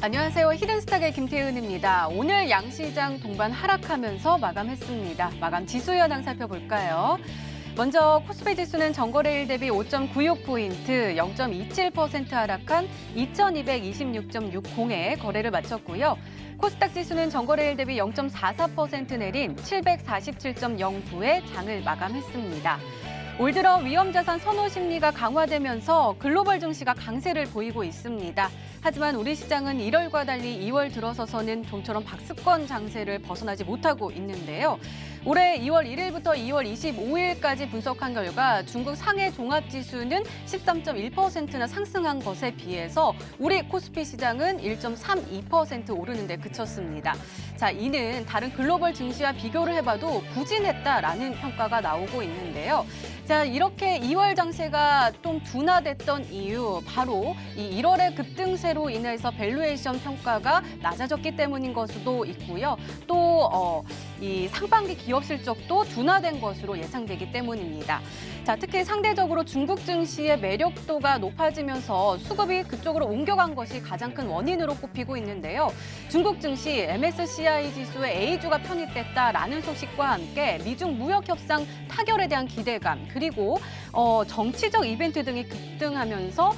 안녕하세요. 히든스탁의 김태은입니다. 오늘 양시장 동반 하락하면서 마감했습니다. 마감 지수 현황 살펴볼까요? 먼저 코스피 지수는 전거래일 대비 5.96포인트, 0.27% 하락한 2226.60에 거래를 마쳤고요. 코스닥 지수는 전거래일 대비 0.44% 내린 747.09에 장을 마감했습니다. 올 들어 위험자산 선호 심리가 강화되면서 글로벌 증시가 강세를 보이고 있습니다. 하지만 우리 시장은 1월과 달리 2월 들어서서는 좀처럼 박스권 장세를 벗어나지 못하고 있는데요. 올해 2월 1일부터 2월 25일까지 분석한 결과 중국 상해 종합지수는 13.1%나 상승한 것에 비해서 우리 코스피 시장은 1.32% 오르는 데 그쳤습니다. 자, 이는 다른 글로벌 증시와 비교를 해봐도 부진했다라는 평가가 나오고 있는데요. 자, 이렇게 2월 장세가 좀 둔화됐던 이유, 바로 이 1월의 급등세로 인해서 밸류에이션 평가가 낮아졌기 때문인 것으로 있고요. 또 이 상반기 기업 실적도 둔화된 것으로 예상되기 때문입니다. 자, 특히 상대적으로 중국 증시의 매력도가 높아지면서 수급이 그쪽으로 옮겨간 것이 가장 큰 원인으로 꼽히고 있는데요. 중국 증시 MSCI 지수의 A주가 편입됐다라는 소식과 함께 미중 무역 협상 타결에 대한 기대감, 그리고 정치적 이벤트 등이 급등하면서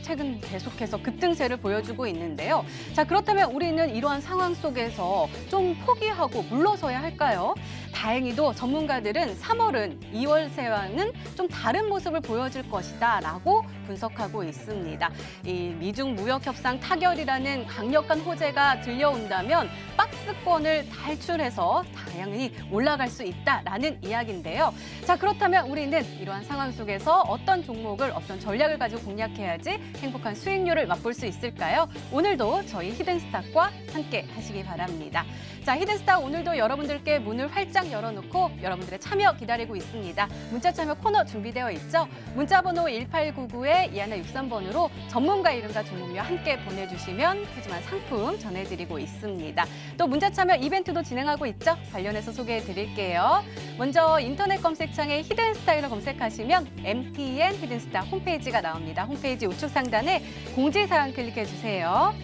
최근 계속해서 급등세를 보여주고 있는데요. 자, 그렇다면 우리는 이러한 상황 속에서 좀 포기하고 물러서야 할까요? 다행히도 전문가들은 3월은 2월세와는 좀 다른 모습을 보여줄 것이다라고 분석하고 있습니다. 이 미중 무역 협상 타결이라는 강력한 호재가 들려온다면 박스권을 탈출해서 다양히 올라갈 수 있다라는 이야기인데요. 자, 그렇다면 우리는 이러한 상황 속에서 어떤 종목을 어떤 전략을 가지고 공략해야지 행복한 수익률을 맛볼 수 있을까요? 오늘도 저희 히든스탁과 함께 하시기 바랍니다. 자, 히든스탁 오늘도 여러분들께 문을 활짝 열어놓고 여러분들의 참여 기다리고 있습니다. 문자 참여 코너 준비되어 있죠? 문자번호 1899-2163번으로 전문가 이름과 종목명 함께 보내주시면 푸짐한 상품 전해드리고 있습니다. 또 문자 참여 이벤트도 진행하고 있죠? 관련해서 소개해드릴게요. 먼저 인터넷 검색창에 히든스탁을 검색하시면 MTN 히든스탁 홈페이지가 나옵니다. 홈페이지 우측 상단에 공지사항 클릭해주세요.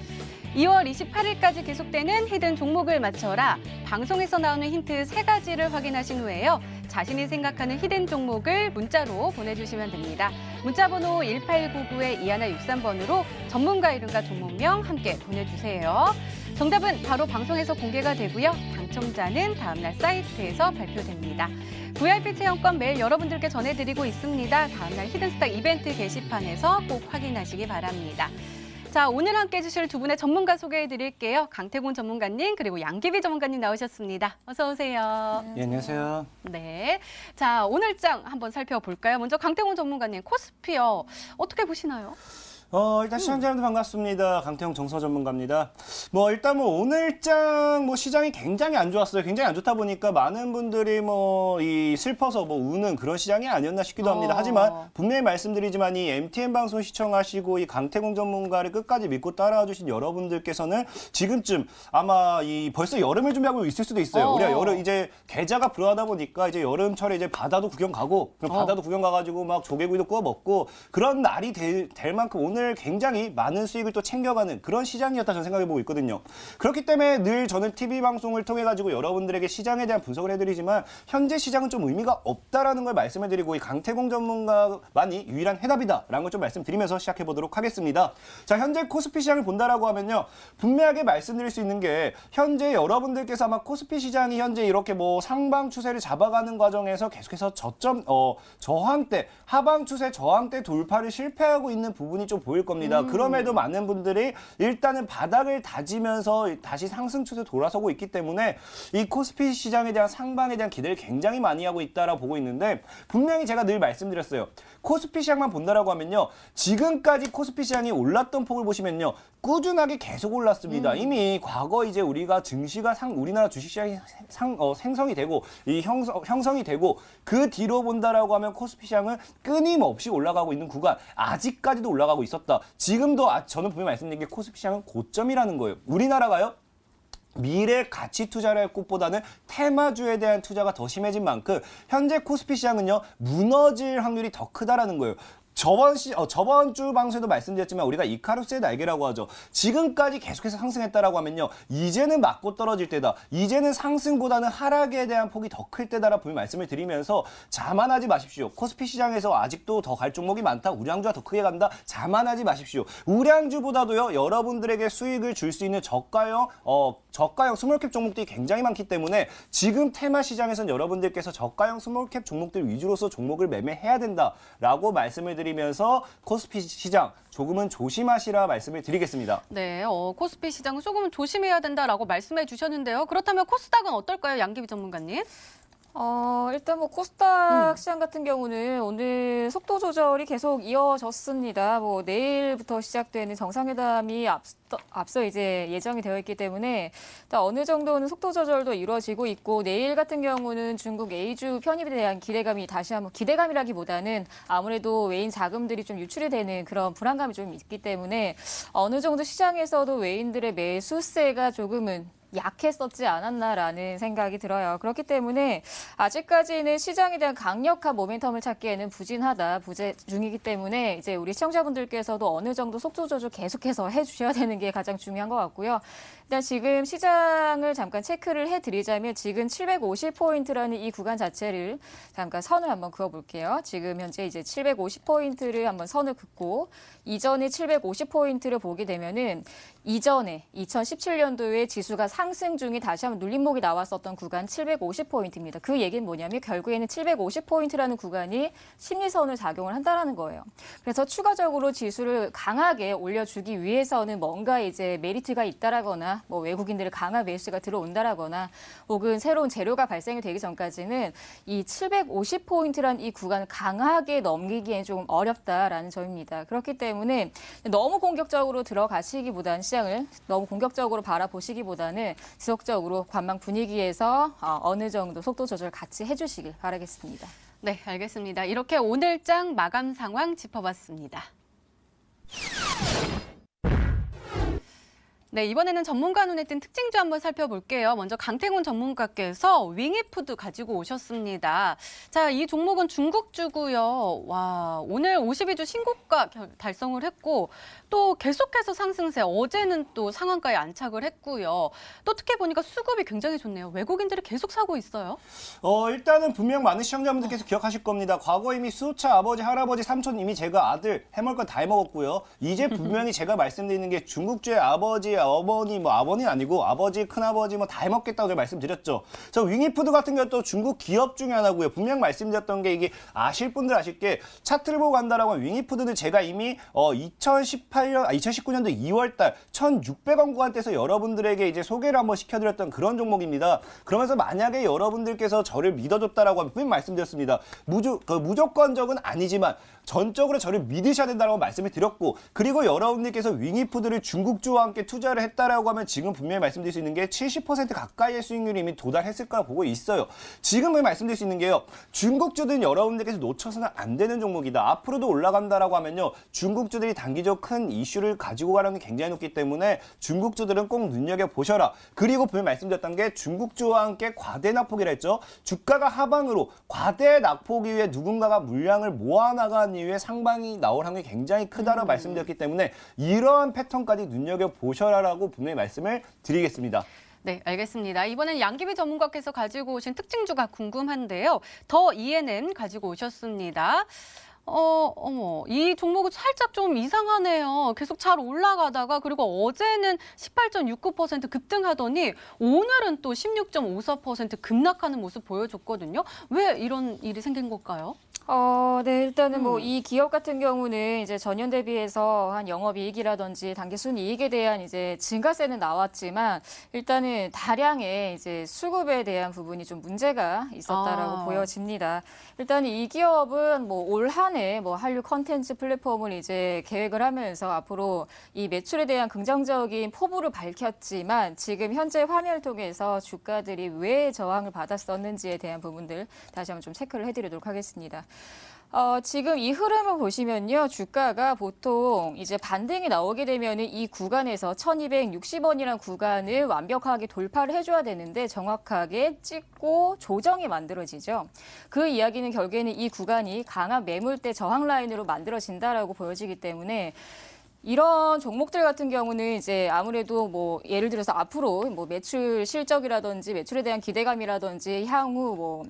2월 28일까지 계속되는 히든 종목을 맞춰라. 방송에서 나오는 힌트 3가지를 확인하신 후에요. 자신이 생각하는 히든 종목을 문자로 보내주시면 됩니다. 문자번호 1899-2163번으로 전문가 이름과 종목명 함께 보내주세요. 정답은 바로 방송에서 공개가 되고요. 당첨자는 다음날 사이트에서 발표됩니다. VIP 체험권 매일 여러분들께 전해드리고 있습니다. 다음날 히든스탁 이벤트 게시판에서 꼭 확인하시기 바랍니다. 자, 오늘 함께 해주실 두 분의 전문가 소개해드릴게요. 강태곤 전문가님 그리고 양기비 전문가님 나오셨습니다. 어서 오세요. 예, 안녕하세요. 네, 자, 오늘장 한번 살펴볼까요? 먼저 강태곤 전문가님, 코스피요. 어떻게 보시나요? 일단 시청자분들 반갑습니다. 강태형 정서 전문가입니다. 일단 오늘장 시장이 굉장히 안 좋았어요. 굉장히 안 좋다 보니까 많은 분들이 이 슬퍼서 우는 그런 시장이 아니었나 싶기도 합니다. 하지만 분명히 말씀드리지만 이 MTN 방송 시청하시고 이 강태공 전문가를 끝까지 믿고 따라와 주신 여러분들께서는 지금쯤 아마 벌써 여름을 준비하고 있을 수도 있어요. 우리가 여름 이제 계자가 불어하다 보니까 이제 여름철에 이제 바다도 구경 가고 바다도 구경 가가지고 막 조개구이도 구워 먹고 그런 날이 될 만큼 오늘 굉장히 많은 수익을 또 챙겨가는 그런 시장이었다 저는 생각해보고 있거든요. 그렇기 때문에 늘 저는 TV 방송을 통해 가지고 여러분들에게 시장에 대한 분석을 해드리지만 현재 시장은 좀 의미가 없다라는 걸 말씀해드리고 이 강태공 전문가만이 유일한 해답이다라는 걸 좀 말씀드리면서 시작해보도록 하겠습니다. 자, 현재 코스피 시장을 본다라고 하면요. 분명하게 말씀드릴 수 있는 게 현재 여러분들께서 아마 코스피 시장이 현재 이렇게 상방 추세를 잡아가는 과정에서 계속해서 저항대, 하방 추세 저항대 돌파를 실패하고 있는 부분이 좀 보일 겁니다. 그럼에도 많은 분들이 일단은 바닥을 다지면서 다시 상승 추세 돌아서고 있기 때문에 이 코스피 시장에 대한 상방에 대한 기대를 굉장히 많이 하고 있다라고 보고 있는데 분명히 제가 늘 말씀드렸어요. 코스피 시장만 본다라고 하면요. 지금까지 코스피 시장이 올랐던 폭을 보시면요. 꾸준하게 계속 올랐습니다. 이미 과거 이제 우리가 증시가 우리나라 주식시장이 생성이 되고 형성이 되고 그 뒤로 본다라고 하면 코스피 시장은 끊임없이 올라가고 있는 구간 아직까지도 올라가고 있었다. 지금도 저는 분명히 말씀드린 게 코스피 시장은 고점이라는 거예요. 우리나라가요. 미래 가치 투자를 할 곳보다는 테마주에 대한 투자가 더 심해진 만큼 현재 코스피 시장은요. 무너질 확률이 더 크다라는 거예요. 저번 주 방송에도 말씀드렸지만 우리가 이카루스의 날개라고 하죠. 지금까지 계속해서 상승했다라고 하면요. 이제는 맞고 떨어질 때다. 이제는 상승보다는 하락에 대한 폭이 더 클 때다라고 분명히 말씀을 드리면서 자만하지 마십시오. 코스피 시장에서 아직도 더 갈 종목이 많다. 우량주가 더 크게 간다. 자만하지 마십시오. 우량주보다도요. 여러분들에게 수익을 줄 수 있는 저가형 스몰캡 종목들이 굉장히 많기 때문에 지금 테마 시장에서는 여러분들께서 저가형 스몰캡 종목들 위주로서 종목을 매매해야 된다라고 말씀을 드리면서 코스피 시장 조금은 조심하시라 말씀을 드리겠습니다. 네, 코스피 시장은 조금은 조심해야 된다라고 말씀해 주셨는데요. 그렇다면 코스닥은 어떨까요, 양기비 전문가님? 일단 뭐 코스닥 시장 같은 경우는 오늘 속도 조절이 계속 이어졌습니다. 뭐 내일부터 시작되는 정상회담이 앞서 이제 예정이 되어 있기 때문에 일단 어느 정도는 속도 조절도 이루어지고 있고 내일 같은 경우는 중국 A주 편입에 대한 기대감이 다시 한번 기대감이라기보다는 아무래도 외인 자금들이 좀 유출이 되는 그런 불안감이 좀 있기 때문에 어느 정도 시장에서도 외인들의 매수세가 조금은 약했었지 않았나라는 생각이 들어요. 그렇기 때문에 아직까지는 시장에 대한 강력한 모멘텀을 찾기에는 부재 중이기 때문에 이제 우리 시청자분들께서도 어느 정도 속도 조절 계속해서 해주셔야 되는 게 가장 중요한 것 같고요. 일단 지금 시장을 잠깐 체크를 해드리자면 지금 750포인트라는 이 구간 자체를 잠깐 선을 한번 그어볼게요. 지금 현재 이제 750포인트를 한번 선을 긋고 이전에 750포인트를 보게 되면은 이전에 2017년도에 지수가 상승 중에 다시 한번 눌림목이 나왔었던 구간 750포인트입니다. 그 얘기는 뭐냐면 결국에는 750포인트라는 구간이 심리선을 작용을 한다는 거예요. 그래서 추가적으로 지수를 강하게 올려주기 위해서는 뭔가 이제 메리트가 있다라거나 뭐 외국인들의 강한 매수가 들어온다라거나 혹은 새로운 재료가 발생이 되기 전까지는 이 750포인트라는 이 구간을 강하게 넘기기엔 좀 어렵다라는 점입니다. 그렇기 때문에 너무 공격적으로 들어가시기보다는 시장을 너무 공격적으로 바라보시기보다는 지속적으로 관망 분위기에서 어느 정도 속도 조절 같이 해주시길 바라겠습니다. 네, 알겠습니다. 이렇게 오늘장 마감 상황 짚어봤습니다. 네, 이번에는 전문가 눈에 띈 특징주 한번 살펴볼게요. 먼저 강태곤 전문가께서 윙이푸드 가지고 오셨습니다. 자, 이 종목은 중국주고요. 와, 오늘 52주 신고가 달성을 했고 또 계속해서 상승세, 어제는 또 상한가에 안착을 했고요. 또 특히 보니까 수급이 굉장히 좋네요. 외국인들이 계속 사고 있어요. 일단은 분명 많은 시청자분들께서 기억하실 겁니다. 과거 이미 수호차 아버지, 할아버지, 삼촌 이미 제가 아들 해먹을 건 다 해먹었고요. 이제 분명히 제가 말씀드리는 게 중국주의 아버지, 어머니, 뭐 아버니는 아니고 아버지, 큰아버지 뭐 다 해먹겠다고 제가 말씀드렸죠. 저 윙이푸드 같은 경우도 중국 기업 중에 하나고요. 분명 말씀드렸던 게 이게 아실 분들 아실 게 차트를 보고 간다라고 하면 윙이푸드는 제가 이미 2019년도 2월달 1,600원 구간대에서 여러분들에게 이제 소개를 한번 시켜드렸던 그런 종목입니다. 그러면서 만약에 여러분들께서 저를 믿어줬다라고 하면 분명 말씀드렸습니다. 무조건적은 아니지만 전적으로 저를 믿으셔야 된다고 말씀을 드렸고 그리고 여러분들께서 윙이푸드를 중국주와 함께 투자를 했다라고 하면 지금 분명히 말씀드릴 수 있는 게 70% 가까이의 수익률이 이미 도달했을 거라 보고 있어요. 지금은 말씀드릴 수 있는 게요. 중국주들은 여러분들께서 놓쳐서는 안 되는 종목이다. 앞으로도 올라간다라고 하면요. 중국주들이 단기적 큰 이슈를 가지고 가는 게 굉장히 높기 때문에 중국주들은 꼭 눈여겨보셔라. 그리고 분명히 말씀드렸던 게 중국주와 함께 과대 낙폭이라 했죠. 주가가 하방으로 과대 낙폭 이후에 누군가가 물량을 모아나간 이후에 상방이 나올 확률이 굉장히 크다라고 말씀드렸기 때문에 이러한 패턴까지 눈여겨보셔라라고 분명히 말씀을 드리겠습니다. 네, 알겠습니다. 이번엔 양기비 전문가께서 가지고 오신 특징주가 궁금한데요. 더 ENN 가지고 오셨습니다. 이 종목은 살짝 좀 이상하네요. 계속 잘 올라가다가 그리고 어제는 18.69% 급등하더니 오늘은 또 16.54% 급락하는 모습 보여줬거든요. 왜 이런 일이 생긴 걸까요? 네, 일단은 뭐 이 기업 같은 경우는 이제 전년 대비해서 한 영업이익이라든지 당기순이익에 대한 이제 증가세는 나왔지만 일단은 다량의 이제 수급에 대한 부분이 좀 문제가 있었다라고 보여집니다. 일단 이 기업은 뭐 올 한 해 뭐 한류 컨텐츠 플랫폼을 이제 계획을 하면서 앞으로 이 매출에 대한 긍정적인 포부를 밝혔지만 지금 현재 화면을 통해서 주가들이 왜 저항을 받았었는지에 대한 부분들 다시 한번 좀 체크를 해드리도록 하겠습니다. 지금 이 흐름을 보시면요. 주가가 보통 이제 반등이 나오게 되면 이 구간에서 1260원이라는 구간을 완벽하게 돌파를 해줘야 되는데 정확하게 찍고 조정이 만들어지죠. 그 이야기는 결국에는 이 구간이 강한 매물대 저항 라인으로 만들어진다라고 보여지기 때문에 이런 종목들 같은 경우는 이제 아무래도 뭐 예를 들어서 앞으로 뭐 매출 실적이라든지 매출에 대한 기대감이라든지 향후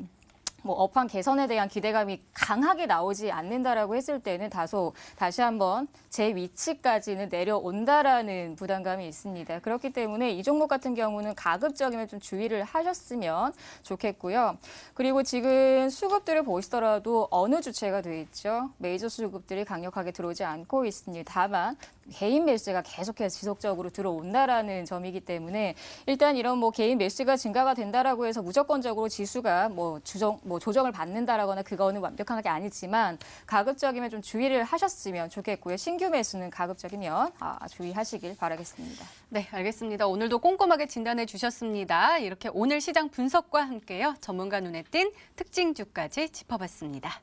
뭐 업황 개선에 대한 기대감이 강하게 나오지 않는다라고 했을 때는 다소 다시 한번 제 위치까지는 내려온다라는 부담감이 있습니다. 그렇기 때문에 이 종목 같은 경우는 가급적이면 좀 주의를 하셨으면 좋겠고요. 그리고 지금 수급들을 보시더라도 어느 주체가 돼 있죠? 메이저 수급들이 강력하게 들어오지 않고 있습니다. 다만 개인 매수가 계속해서 지속적으로 들어온다라는 점이기 때문에 일단 이런 뭐 개인 매수가 증가가 된다라고 해서 무조건적으로 지수가 조정을 받는다라거나 그거는 완벽한 게 아니지만 가급적이면 좀 주의를 하셨으면 좋겠고요. 신규 매수는 가급적이면 주의하시길 바라겠습니다. 네, 알겠습니다. 오늘도 꼼꼼하게 진단해 주셨습니다. 이렇게 오늘 시장 분석과 함께요. 전문가 눈에 띈 특징주까지 짚어봤습니다.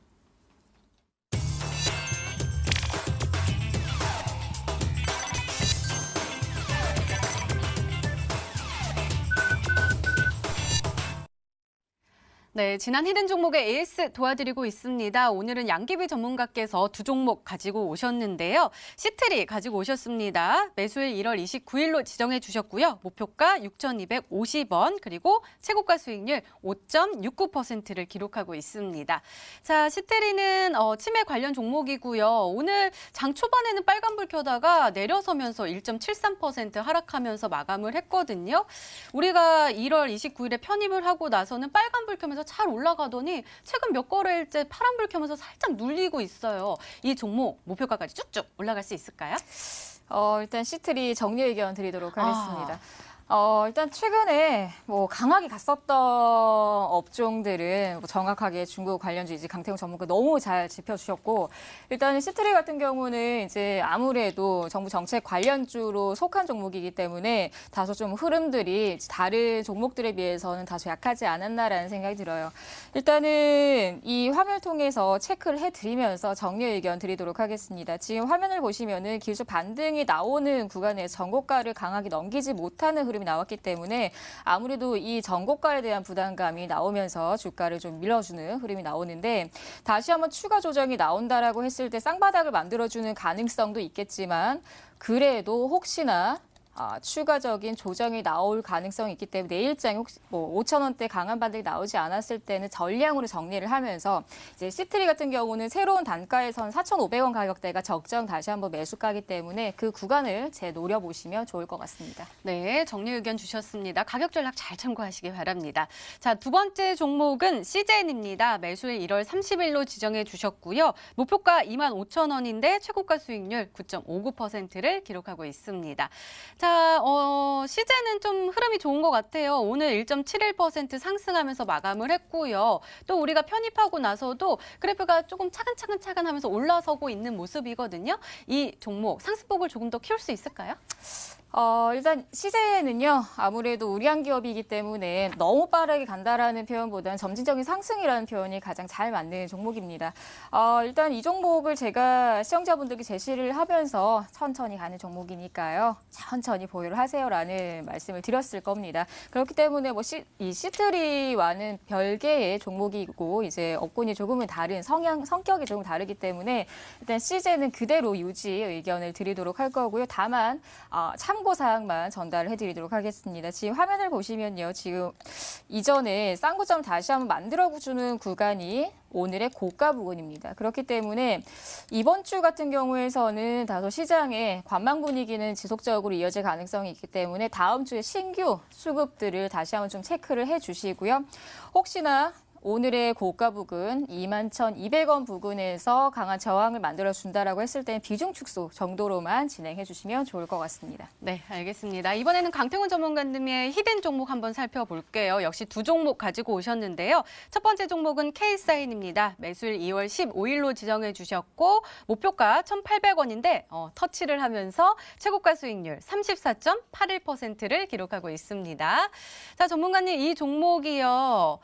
네, 지난 히든 종목의 AS 도와드리고 있습니다. 오늘은 양기비 전문가께서 두 종목 가지고 오셨는데요. 시트리 가지고 오셨습니다. 매수일 1월 29일로 지정해 주셨고요. 목표가 6,250원, 그리고 최고가 수익률 5.69%를 기록하고 있습니다. 자, 시트리는 치매 관련 종목이고요. 오늘 장 초반에는 빨간불 켜다가 내려서면서 1.73% 하락하면서 마감을 했거든요. 우리가 1월 29일에 편입을 하고 나서는 빨간불 켜면서 잘 올라가더니 최근 몇 거래일째 파란불 켜면서 살짝 눌리고 있어요. 이 종목 목표가까지 쭉쭉 올라갈 수 있을까요? 일단 시트리 정리 의견 드리도록 하겠습니다. 일단 최근에 뭐 강하게 갔었던 업종들은 정확하게 중국 관련주 이제 강태용 전문가 너무 잘 짚어주셨고 일단 시트리 같은 경우는 이제 아무래도 정부 정책 관련주로 속한 종목이기 때문에 다소 좀 흐름들이 다른 종목들에 비해서는 다소 약하지 않았나라는 생각이 들어요. 일단은 이 화면을 통해서 체크를 해드리면서 정리 의견 드리도록 하겠습니다. 지금 화면을 보시면은 기술적 반등이 나오는 구간에 전고가를 강하게 넘기지 못하는 흐름이 나왔기 때문에 아무래도 이 전고가에 대한 부담감이 나오면서 주가를 좀 밀어주는 흐름이 나오는데 다시 한번 추가 조정이 나온다라고 했을 때 쌍바닥을 만들어주는 가능성도 있겠지만 그래도 혹시나 추가적인 조정이 나올 가능성이 있기 때문에 내일장에 혹시 5,000원대 강한 반등이 나오지 않았을 때는 전량으로 정리를 하면서 이제 시트리 같은 경우는 새로운 단가에선 4,500원 가격대가 적정 다시 한번 매수가기 때문에 그 구간을 노려보시면 좋을 것 같습니다. 네, 정리 의견 주셨습니다. 가격 전략 잘 참고하시기 바랍니다. 자, 두 번째 종목은 CJN입니다. 매수일 1월 30일로 지정해 주셨고요. 목표가 25,000원인데 최고가 수익률 9.59%를 기록하고 있습니다. 자, CJ는 좀 흐름이 좋은 것 같아요. 오늘 1.71% 상승하면서 마감을 했고요. 또 우리가 편입하고 나서도 그래프가 조금 차근차근 하면서 올라서고 있는 모습이거든요. 이 종목 상승폭을 조금 더 키울 수 있을까요? 일단 CJ는요 아무래도 우량 기업이기 때문에 너무 빠르게 간다라는 표현보다는 점진적인 상승이라는 표현이 가장 잘 맞는 종목입니다. 일단 이 종목을 제가 시청자분들께 제시를 하면서 천천히 가는 종목이니까요. 천천히 보유를 하세요라는 말씀을 드렸을 겁니다. 그렇기 때문에 이 시트리와는 별개의 종목이고 이제 업군이 조금은 다른 성격이 조금 다르기 때문에 일단 CJ는 그대로 유지 의견을 드리도록 할 거고요. 다만 참고사항만 전달을 해드리도록 하겠습니다. 지금 화면을 보시면요. 지금 이전에 쌍구점 다시 한번 만들어주는 구간이 오늘의 고가 부근입니다. 그렇기 때문에 이번 주 같은 경우에서는 다소 시장의 관망 분위기는 지속적으로 이어질 가능성이 있기 때문에 다음 주에 신규 수급들을 다시 한번 좀 체크를 해주시고요. 혹시나 오늘의 고가 부근 21,200원 부근에서 강한 저항을 만들어준다라고 했을 때는 비중 축소 정도로만 진행해 주시면 좋을 것 같습니다. 네, 알겠습니다. 이번에는 강태훈 전문가님의 히든 종목 한번 살펴볼게요. 역시 두 종목 가지고 오셨는데요. 첫 번째 종목은 K사인입니다. 매수일 2월 15일로 지정해 주셨고 목표가 1,800원인데 터치를 하면서 최고가 수익률 34.81%를 기록하고 있습니다. 자, 전문가님 이 종목이요.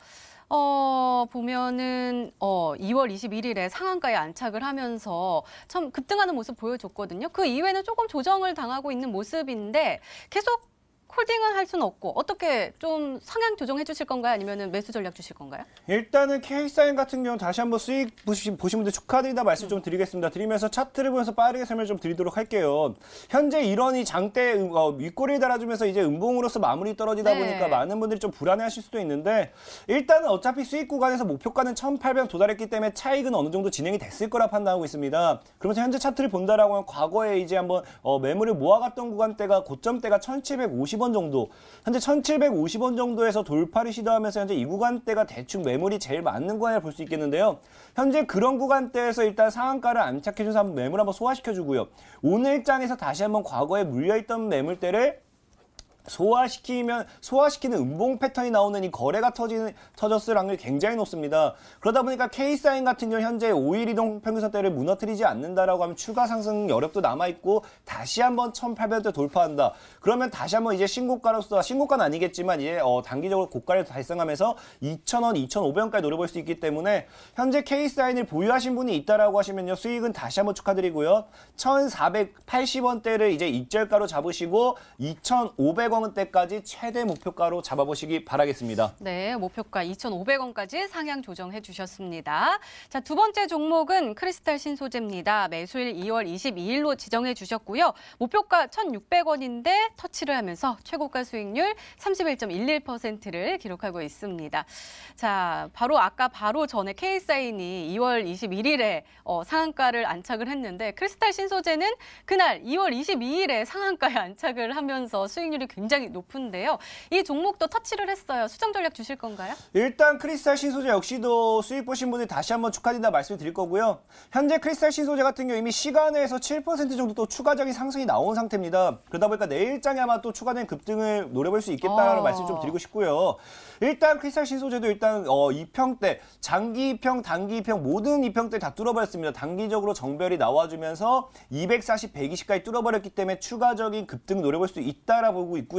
보면은 2월 21일에 상한가에 안착을 하면서 참 급등하는 모습 보여줬거든요. 그 이후에는 조금 조정을 당하고 있는 모습인데 계속 홀딩은 할 수는 없고 어떻게 좀 상향 조정해 주실 건가요? 아니면 매수 전략 주실 건가요? 일단은 K사인 같은 경우는 다시 한번 수익 보신 분들 축하드리다 말씀 좀 드리겠습니다. 드리면서 차트를 보면서 빠르게 설명 좀 드리도록 할게요. 현재 이런이 장대 윗꼬리를 달아주면서 이제 음봉으로서 마무리 떨어지다 네. 보니까 많은 분들이 좀 불안해하실 수도 있는데 일단은 어차피 수익 구간에서 목표가는 1,800 도달했기 때문에 차익은 어느 정도 진행이 됐을 거라 판단하고 있습니다. 그러면서 현재 차트를 본다라고 하면 과거에 이제 한번 매물을 모아갔던 구간대가 고점대가 1,750원 정도, 현재 1,750원 정도에서 돌파를 시도하면서 현재 이 구간대가 대충 매물이 제일 맞는 구간을 볼 수 있겠는데요. 현재 그런 구간대에서 일단 상한가를 안착해줘서 한번 매물 한번 소화시켜주고요. 오늘 장에서 다시 한번 과거에 물려있던 매물대를 소화시키는 음봉 패턴이 나오는 이 거래가 터졌을 확률이 굉장히 높습니다. 그러다 보니까 K사인 같은 경우 현재 5일 이동 평균선대를 무너뜨리지 않는다라고 하면 추가 상승 여력도 남아있고 다시 한번 1,800대 돌파한다. 그러면 다시 한번 이제 신고가는 아니겠지만 이제 단기적으로 고가를 달성하면서 2,000원, 2,500원까지 노려볼 수 있기 때문에 현재 K사인을 보유하신 분이 있다라고 하시면요. 수익은 다시 한번 축하드리고요. 1,480원대를 이제 입절가로 잡으시고 2,500원대까지 최대 목표가로 잡아보시기 바라겠습니다. 네, 목표가 2,500원까지 상향 조정해 주셨습니다. 자, 두 번째 종목은 크리스탈 신소재입니다. 매수일 2월 22일로 지정해 주셨고요. 목표가 1,600원인데 터치를 하면서 최고가 수익률 31.11%를 기록하고 있습니다. 자, 바로 전에 K사인이 2월 21일에 상한가를 안착을 했는데 크리스탈 신소재는 그날 2월 22일에 상한가에 안착을 하면서 수익률이 굉장히 높은데요. 이 종목도 터치를 했어요. 수정 전략 주실 건가요? 일단 크리스탈 신소재 역시도 수익 보신 분들 다시 한번 축하드린다 말씀드릴 거고요. 현재 크리스탈 신소재 같은 경우 이미 시간에서 7% 정도 또 추가적인 상승이 나온 상태입니다. 그러다 보니까 내일장에 아마 또 추가된 급등을 노려볼 수 있겠다라는 말씀 좀 드리고 싶고요. 일단 크리스탈 신소재도 일단 이평대, 장기 이평, 단기 이평 모든 이평대 다 뚫어버렸습니다. 단기적으로 정별이 나와주면서 240, 120까지 뚫어버렸기 때문에 추가적인 급등 노려볼 수 있다라고 보고 있고요.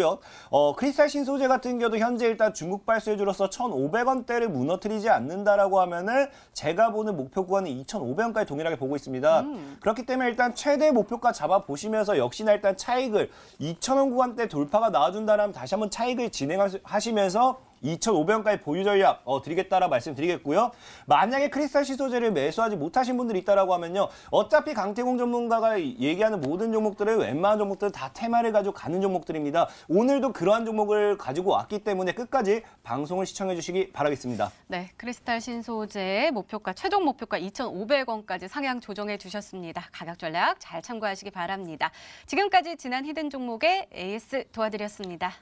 크리스탈 신소재 같은 경우도 현재 일단 중국 발수해주로서 1,500원대를 무너뜨리지 않는다라고 하면은 제가 보는 목표 구간은 2,500원까지 동일하게 보고 있습니다. 그렇기 때문에 일단 최대 목표가 잡아보시면서 역시나 일단 차익을 2,000원 구간대 돌파가 나와준다면 다시 한번 차익을 진행하시면서 2,500원까지 보유 전략 드리겠다라 말씀드리겠고요. 만약에 크리스탈 신소재를 매수하지 못하신 분들이 있다라고 하면요. 어차피 강태공 전문가가 얘기하는 모든 종목들은 웬만한 종목들은 다 테마를 가지고 가는 종목들입니다. 오늘도 그러한 종목을 가지고 왔기 때문에 끝까지 방송을 시청해 주시기 바라겠습니다. 네, 크리스탈 신소재 최종 목표가 2,500원까지 상향 조정해 주셨습니다. 가격 전략 잘 참고하시기 바랍니다. 지금까지 지난 히든 종목의 AS 도와드렸습니다.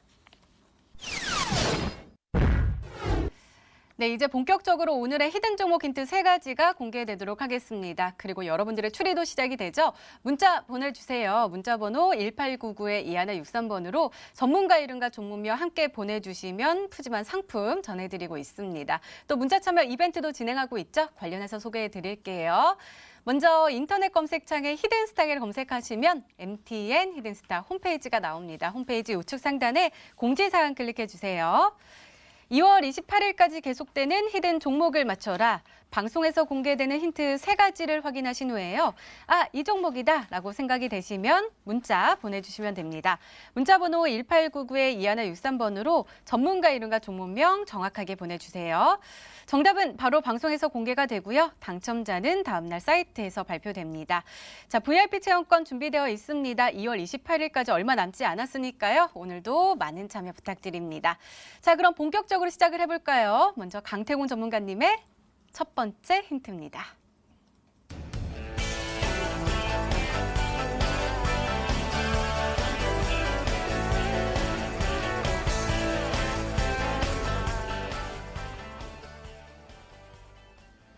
네, 이제 본격적으로 오늘의 히든 종목 힌트 3가지가 공개되도록 하겠습니다. 그리고 여러분들의 추리도 시작이 되죠. 문자 보내주세요. 문자 번호 1899-2163번으로 전문가 이름과 종목명 함께 보내주시면 푸짐한 상품 전해드리고 있습니다. 또 문자 참여 이벤트도 진행하고 있죠. 관련해서 소개해드릴게요. 먼저 인터넷 검색창에 히든스타를 검색하시면 MTN 히든스타 홈페이지가 나옵니다. 홈페이지 우측 상단에 공지사항 클릭해주세요. 2월 28일까지 계속되는 히든 종목을 맞춰라. 방송에서 공개되는 힌트 3가지를 확인하신 후에요. 이 종목이다 라고 생각이 되시면 문자 보내주시면 됩니다. 문자 번호 1899-2163번으로 전문가 이름과 종목명 정확하게 보내주세요. 정답은 바로 방송에서 공개가 되고요. 당첨자는 다음날 사이트에서 발표됩니다. 자, VIP 체험권 준비되어 있습니다. 2월 28일까지 얼마 남지 않았으니까요. 오늘도 많은 참여 부탁드립니다. 자, 그럼 본격적으로 시작을 해볼까요? 먼저 강태공 전문가님의 첫 번째 힌트입니다.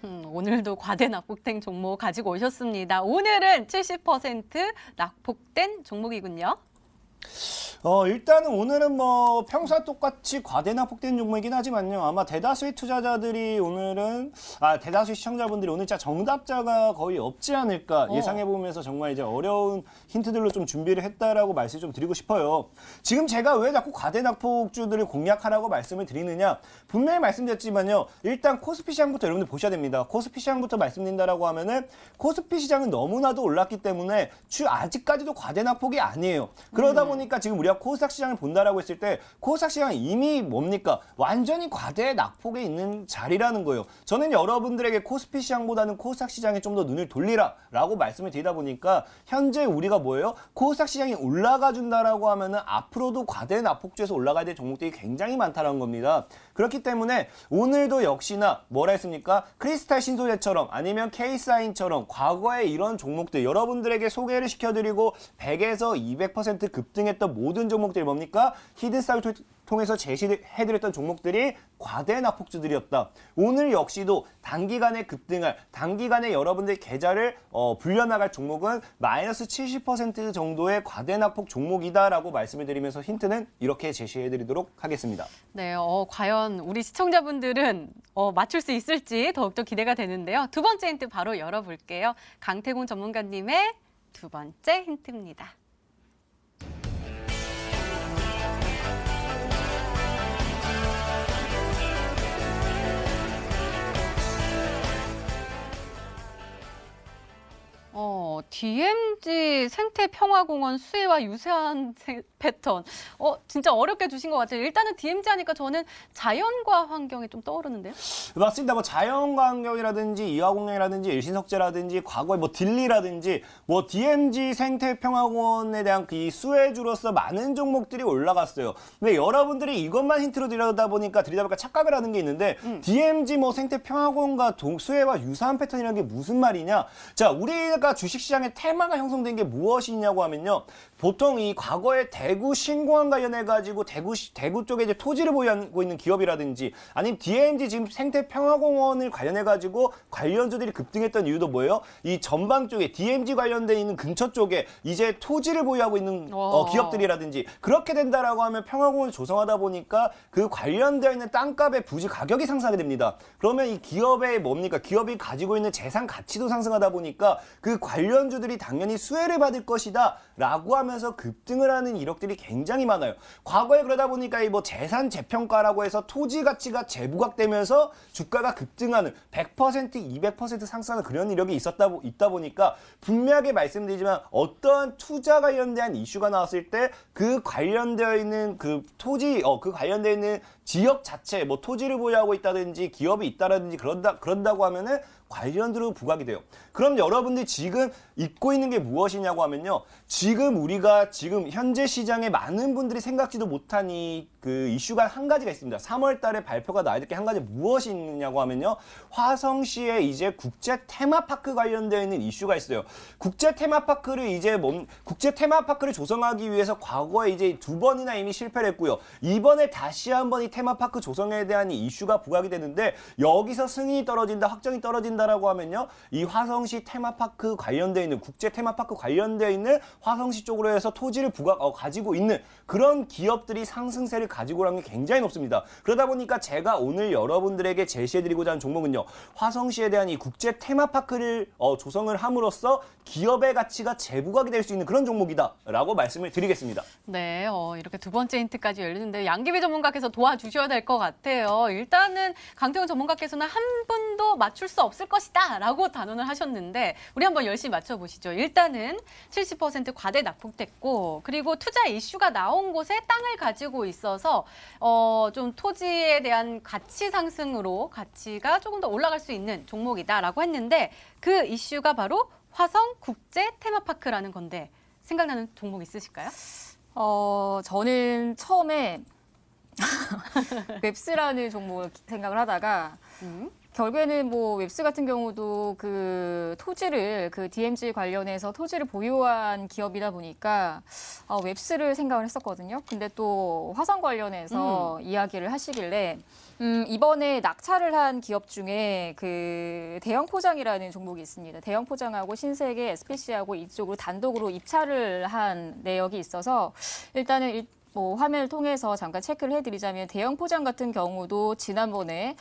오늘도 과대 낙폭된 종목 가지고 오셨습니다. 오늘은 70% 낙폭된 종목이군요. 일단은 오늘은 뭐 평소와 똑같이 과대납폭된 종목이긴 하지만요. 아마 대다수의 투자자들이 오늘은 대다수의 시청자분들이 오늘 진짜 정답자가 거의 없지 않을까 예상해 보면서 정말 이제 어려운 힌트들로 좀 준비를 했다라고 말씀 좀 드리고 싶어요. 지금 제가 왜 자꾸 과대납폭주들을 공략하라고 말씀을 드리느냐? 분명히 말씀드렸지만요. 일단 코스피 시장부터 여러분들 보셔야 됩니다. 코스피 시장부터 말씀드린다라고 하면은 코스피 시장은 너무나도 올랐기 때문에 아직까지도 과대납폭이 아니에요. 그러다 보니까 지금 우리가 코스닥 시장을 본다라고 했을 때 코스닥 시장은 이미 뭡니까? 완전히 과대 낙폭에 있는 자리라는 거예요. 저는 여러분들에게 코스피 시장보다는 코스닥 시장에 좀 더 눈을 돌리라라고 말씀을 드리다 보니까 현재 우리가 뭐예요? 코스닥 시장이 올라가 준다라고 하면은 앞으로도 과대 낙폭주에서 올라가야 될 종목들이 굉장히 많다는 겁니다. 그렇기 때문에 오늘도 역시나 뭐라 했습니까? 크리스탈 신소재처럼 아니면 K사인처럼 과거에 이런 종목들 여러분들에게 소개를 시켜드리고 100에서 200% 급등했던 모든 종목들이 뭡니까? 히든스탑을 통해서 제시해드렸던 종목들이 과대 낙폭주들이었다. 오늘 역시도 단기간에 급등할, 단기간에 여러분들 계좌를 불려나갈 종목은 마이너스 70% 정도의 과대 낙폭 종목이다라고 말씀을 드리면서 힌트는 이렇게 제시해드리도록 하겠습니다. 네, 과연 우리 시청자분들은 맞출 수 있을지 더욱더 기대가 되는데요. 두 번째 힌트 바로 열어볼게요. 강태공 전문가님의 두 번째 힌트입니다. DMZ 생태평화공원 수혜와 유사한 패턴. 진짜 어렵게 주신 것 같아요. 일단은 DMZ 하니까 저는 자연과 환경이 좀 떠오르는데요. 맞습니다. 뭐 자연과 환경이라든지 이화공룡이라든지 일신석재라든지 과거에 뭐 딜리라든지 뭐 DMZ 생태평화공원에 대한 이 수혜주로서 많은 종목들이 올라갔어요. 근데 여러분들이 이것만 힌트로 드리다 보니까 착각을 하는 게 있는데 DMZ 뭐 생태평화공원과 수혜와 유사한 패턴이라는 게 무슨 말이냐? 자, 우리가 주식시장에 테마가 형성된 게 무엇이냐고 하면요. 보통 이 과거에 대구 신공항 관련해가지고 대구 쪽에 이제 토지를 보유하고 있는 기업이라든지 아니면 DMZ 지금 생태평화공원을 관련해가지고 관련주들이 급등했던 이유도 뭐예요? 이 전방 쪽에 DMZ 관련돼 있는 근처 쪽에 이제 토지를 보유하고 있는 기업들이라든지 그렇게 된다라고 하면 평화공원을 조성하다 보니까 그 관련되어 있는 땅값의 부지 가격이 상승하게 됩니다. 그러면 이 기업의 뭡니까? 기업이 가지고 있는 재산 가치도 상승하다 보니까 그 관련주들이 당연히 수혜를 받을 것이다 라고 하면서 급등을 하는 이력들이 굉장히 많아요. 과거에 그러다 보니까 이 뭐 재산 재평가라고 해서 토지 가치가 재부각되면서 주가가 급등하는 100%, 200% 상승하는 그런 이력이 있다 보니까 분명하게 말씀드리지만 어떠한 투자 관련된 이슈가 나왔을 때 그 관련되어 있는 그 토지, 그 관련되어 있는 지역 자체, 뭐 토지를 보유하고 있다든지 기업이 있다든지 그런다고 하면은 관련주로 부각이 돼요. 그럼 여러분들이 지금 잊고 있는 게 무엇이냐고 하면요. 우리가 현재 시장에 많은 분들이 생각지도 못한 그 이슈가 한 가지가 있습니다. 3월 달에 발표가 나야 될 게 한 가지 무엇이 있냐고 하면요. 화성시에 이제 국제 테마파크 관련되어 있는 이슈가 있어요. 국제 테마파크를 조성하기 위해서 과거에 이제 2번이나 이미 실패를 했고요. 이번에 다시 한번 이 테마파크 조성에 대한 이슈가 부각이 되는데 여기서 승인이 떨어진다, 확정이 떨어진다라고 하면요. 이 화성시 테마파크 관련되어 있는 국제 테마파크 관련되어 있는 화성시 쪽으로 해서 토지를 가지고 있는 그런 기업들이 상승세를 가지고 오는 게 굉장히 높습니다. 그러다 보니까 제가 오늘 여러분들에게 제시해드리고자 하는 종목은요. 화성시에 대한 이 국제 테마파크를 조성을 함으로써 기업의 가치가 재부각이 될 수 있는 그런 종목이다라고 말씀을 드리겠습니다. 네, 이렇게 두 번째 힌트까지 열리는데 양기비 전문가께서 도와주셔야 될 것 같아요. 일단은 강태훈 전문가께서는 한 분도 맞출 수 없을 것이다 라고 단언을 하셨는데 우리 한번 열심히 맞춰보시죠. 일단은 70% 과대 낙폭됐고 그리고 투자 이슈가 나온 곳에 땅을 가지고 있어서 좀 토지에 대한 가치 상승으로 가치가 조금 더 올라갈 수 있는 종목이다라고 했는데 그 이슈가 바로 화성 국제 테마파크라는 건데 생각나는 종목 있으실까요? 저는 처음에 맵스라는 종목을 생각을 하다가 결국에는 뭐 웹스 같은 경우도 그 토지를 그 DMZ 관련해서 토지를 보유한 기업이다 보니까 웹스를 생각을 했었거든요. 근데 또 화성 관련해서 이야기를 하시길래 이번에 낙찰을 한 기업 중에 그 대형 포장이라는 종목이 있습니다. 대형 포장하고 신세계, SPC하고 이쪽으로 단독으로 입찰을 한 내역이 있어서 일단은 뭐 화면을 통해서 잠깐 체크를 해드리자면 대형 포장 같은 경우도 지난번에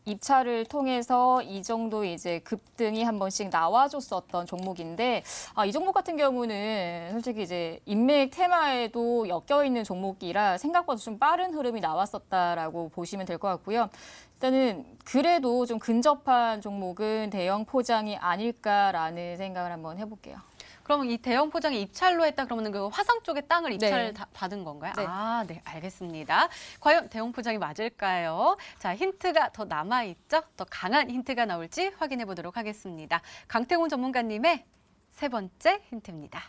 입찰을 통해서 이 정도 이제 급등이 한 번씩 나와줬었던 종목인데 이 종목 같은 경우는 솔직히 이제 인맥 테마에도 엮여 있는 종목이라 생각보다 좀 빠른 흐름이 나왔었다라고 보시면 될 것 같고요. 일단은 그래도 좀 근접한 종목은 대형 포장이 아닐까라는 생각을 한번 해볼게요. 그럼 이 대형 포장이 입찰로 했다 그러면 그 화성 쪽에 땅을 입찰 네. 받은 건가요? 네. 아, 네, 알겠습니다. 과연 대형 포장이 맞을까요? 자, 힌트가 더 남아있죠? 더 강한 힌트가 나올지 확인해 보도록 하겠습니다. 강태훈 전문가님의 세 번째 힌트입니다.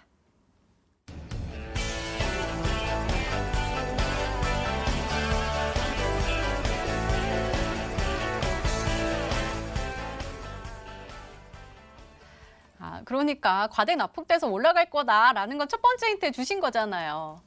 그러니까 과대 납폭돼서 올라갈 거다라는 건 첫 번째 힌트 주신 거잖아요.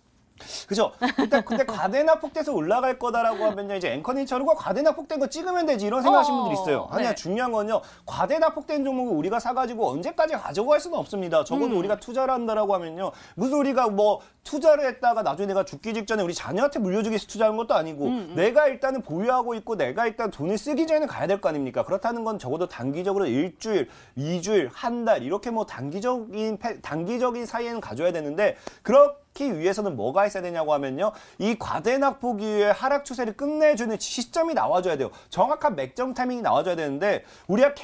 그죠? 일단 근데 과대납폭돼서 올라갈 거다라고 하면요, 이제 앵커님처럼 과대납폭된 거 찍으면 되지 이런 생각하시는 분들이 있어요. 아니야, 네. 중요한 건요, 과대납폭된 종목을 우리가 사가지고 언제까지 가져갈 수는 없습니다. 적어도 우리가 투자를 한다라고 하면요, 무슨 우리가 뭐 투자를 했다가 나중에 내가 죽기 직전에 우리 자녀한테 물려주기 위해서 투자하는 것도 아니고 내가 일단은 보유하고 있고 내가 일단 돈을 쓰기 전에 가야 될 거 아닙니까? 그렇다는 건 적어도 단기적으로 일주일, 2주일, 한 달 이렇게 뭐 단기적인 사이에는 가져야 되는데 그렇기 위해서는 뭐가 있어야 되냐고 하면요, 이 과대납폭 이후에 하락 추세를 끝내주는 시점이 나와줘야 돼요. 정확한 맥점 타이밍이 나와줘야 되는데 우리가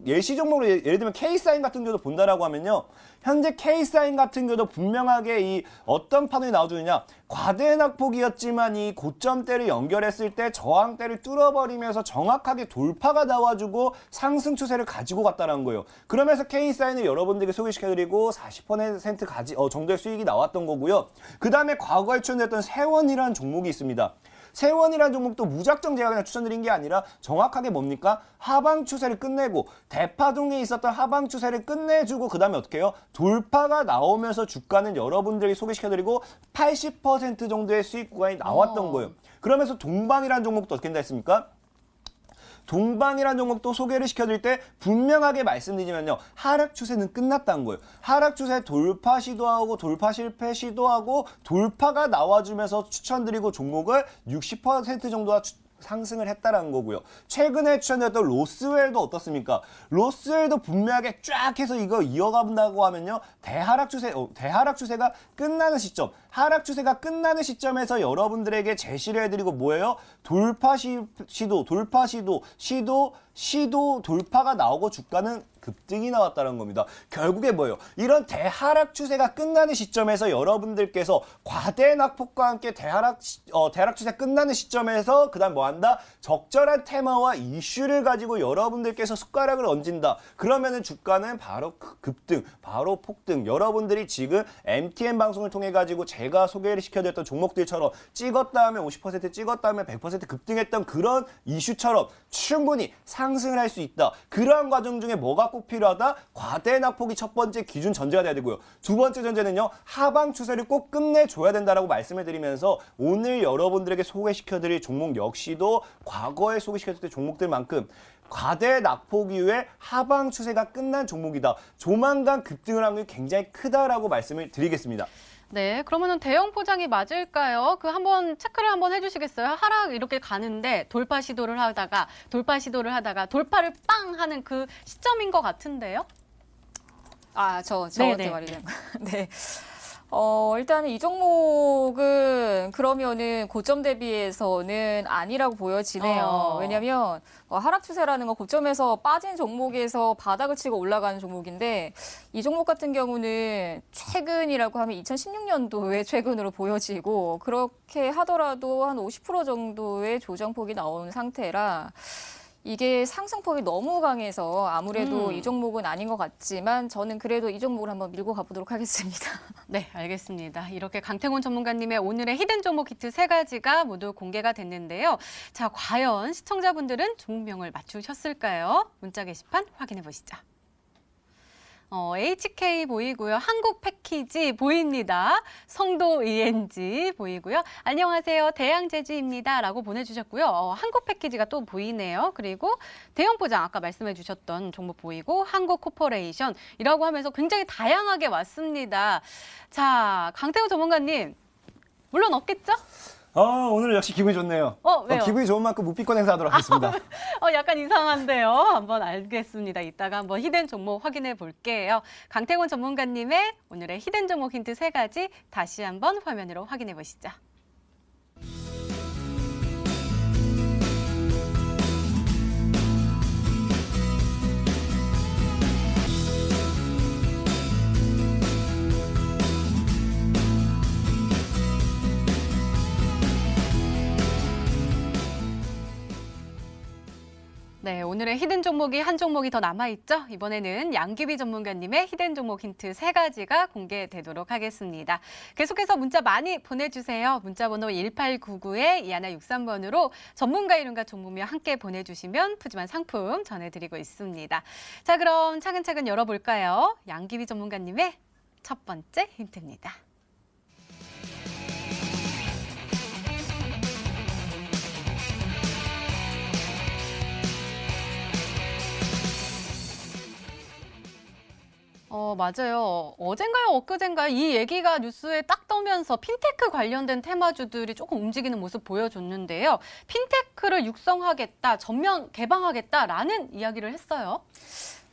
예시 종목으로 예를 들면 K사인 같은 경우도 본다라고 하면요, 현재 K사인 같은 경우도 분명하게 이 어떤 판을 나와주느냐, 과대낙폭이었지만 이 고점대를 연결했을 때 저항대를 뚫어버리면서 정확하게 돌파가 나와주고 상승 추세를 가지고 갔다는 거예요. 그러면서 K사인을 여러분들에게 소개시켜드리고 40% 정도의 수익이 나왔던 거고요. 그 다음에 과거에 추천했던 세원이라는 종목이 있습니다. 세원이라는 종목도 무작정 제가 그냥 추천드린 게 아니라 정확하게 뭡니까? 하방 추세를 끝내고 대파동에 있었던 하방 추세를 끝내주고 그 다음에 어떻게 해요? 돌파가 나오면서 주가는 여러분들이 소개시켜드리고 80% 정도의 수익 구간이 나왔던 거예요. 그러면서 동방이라는 종목도 어떻게 된다 했습니까? 동방이라는 종목도 소개를 시켜드릴 때 분명하게 말씀드리면요, 하락 추세는 끝났다는 거예요. 하락 추세 돌파 시도하고 돌파 실패 시도하고 돌파가 나와주면서 추천드리고 종목을 60% 정도가 상승을 했다라는 거고요. 최근에 추천드렸던 로스웰도 어떻습니까? 로스웰도 분명하게 쫙 해서 이거 이어간다고 하면요, 대하락 추세가 끝나는 시점, 하락 추세가 끝나는 시점에서 여러분들에게 제시를 해드리고 뭐예요? 시도 돌파가 나오고 주가는 급등이 나왔다는 겁니다. 결국에 뭐예요? 이런 대하락 추세가 끝나는 시점에서 여러분들께서 과대낙폭과 함께 대하락 추세 끝나는 시점에서 그다음 뭐 한다? 적절한 테마와 이슈를 가지고 여러분들께서 숟가락을 얹는다. 그러면은 주가는 바로 급등, 바로 폭등. 여러분들이 지금 MTN 방송을 통해 가지고 제가 소개를 시켜드렸던 종목들처럼 찍었다 하면 50%, 찍었다 하면 100% 급등했던 그런 이슈처럼 충분히 상승을 할 수 있다. 그러한 과정 중에 뭐가 꼭 필요하다? 과대낙폭이 첫 번째 기준 전제가 돼야 되고요. 두 번째 전제는요, 하방 추세를 꼭 끝내줘야 된다라고 말씀을 드리면서 오늘 여러분들에게 소개시켜드릴 종목 역시도 과거에 소개시켜드릴 종목들만큼 과대낙폭 이후에 하방 추세가 끝난 종목이다. 조만간 급등을 할 확률이 굉장히 크다라고 말씀을 드리겠습니다. 네, 그러면은 대형 포장이 맞을까요? 그 한번 체크를 한번 해주시겠어요? 하락 이렇게 가는데 돌파 시도를 하다가 돌파를 빵 하는 그 시점인 것 같은데요? 저한테 네네. 말이죠. 네. 일단은 이 종목은 그러면은 고점 대비해서는 아니라고 보여지네요. 왜냐면 하락 추세라는 건 고점에서 빠진 종목에서 바닥을 치고 올라가는 종목인데 이 종목 같은 경우는 최근이라고 하면 2016년도에 최근으로 보여지고 그렇게 하더라도 한 50% 정도의 조정폭이 나온 상태라 이게 상승폭이 너무 강해서 아무래도 음. 이 종목은 아닌 것 같지만 저는 그래도 이 종목을 한번 밀고 가보도록 하겠습니다. 네, 알겠습니다. 이렇게 강태곤 전문가님의 오늘의 히든 종목 히트 3가지가 모두 공개가 됐는데요. 자, 과연 시청자분들은 종목명을 맞추셨을까요? 문자 게시판 확인해 보시죠. HK 보이고요. 한국 패키지 보입니다. 성도 ENG 보이고요. 안녕하세요. 대양제주입니다. 라고 보내주셨고요. 한국 패키지가 또 보이네요. 그리고 대형포장 아까 말씀해 주셨던 종목 보이고 한국 코퍼레이션이라고 하면서 굉장히 다양하게 왔습니다. 자, 강태훈 전문가님. 물론 없겠죠? 오늘 역시 기분이 좋네요. 왜요? 기분이 좋은 만큼 무비권 행사하도록 하겠습니다. 약간 이상한데요. 한번 알겠습니다. 이따가 한번 히든 종목 확인해 볼게요. 강태곤 전문가님의 오늘의 히든 종목 힌트 3가지 다시 한번 화면으로 확인해 보시죠. 네, 오늘의 히든 종목이 한 종목이 더 남아있죠? 이번에는 양규비 전문가님의 히든 종목 힌트 3가지가 공개되도록 하겠습니다. 계속해서 문자 많이 보내주세요. 문자번호 1899-2163번으로 전문가 이름과 종목명 함께 보내주시면 푸짐한 상품 전해드리고 있습니다. 자, 그럼 차근차근 열어볼까요? 양규비 전문가님의 첫 번째 힌트입니다. 맞아요. 어젠가요, 엊그젠가요? 이 얘기가 뉴스에 딱 떠면서 핀테크 관련된 테마주들이 조금 움직이는 모습 보여줬는데요. 핀테크를 육성하겠다, 전면 개방하겠다라는 이야기를 했어요.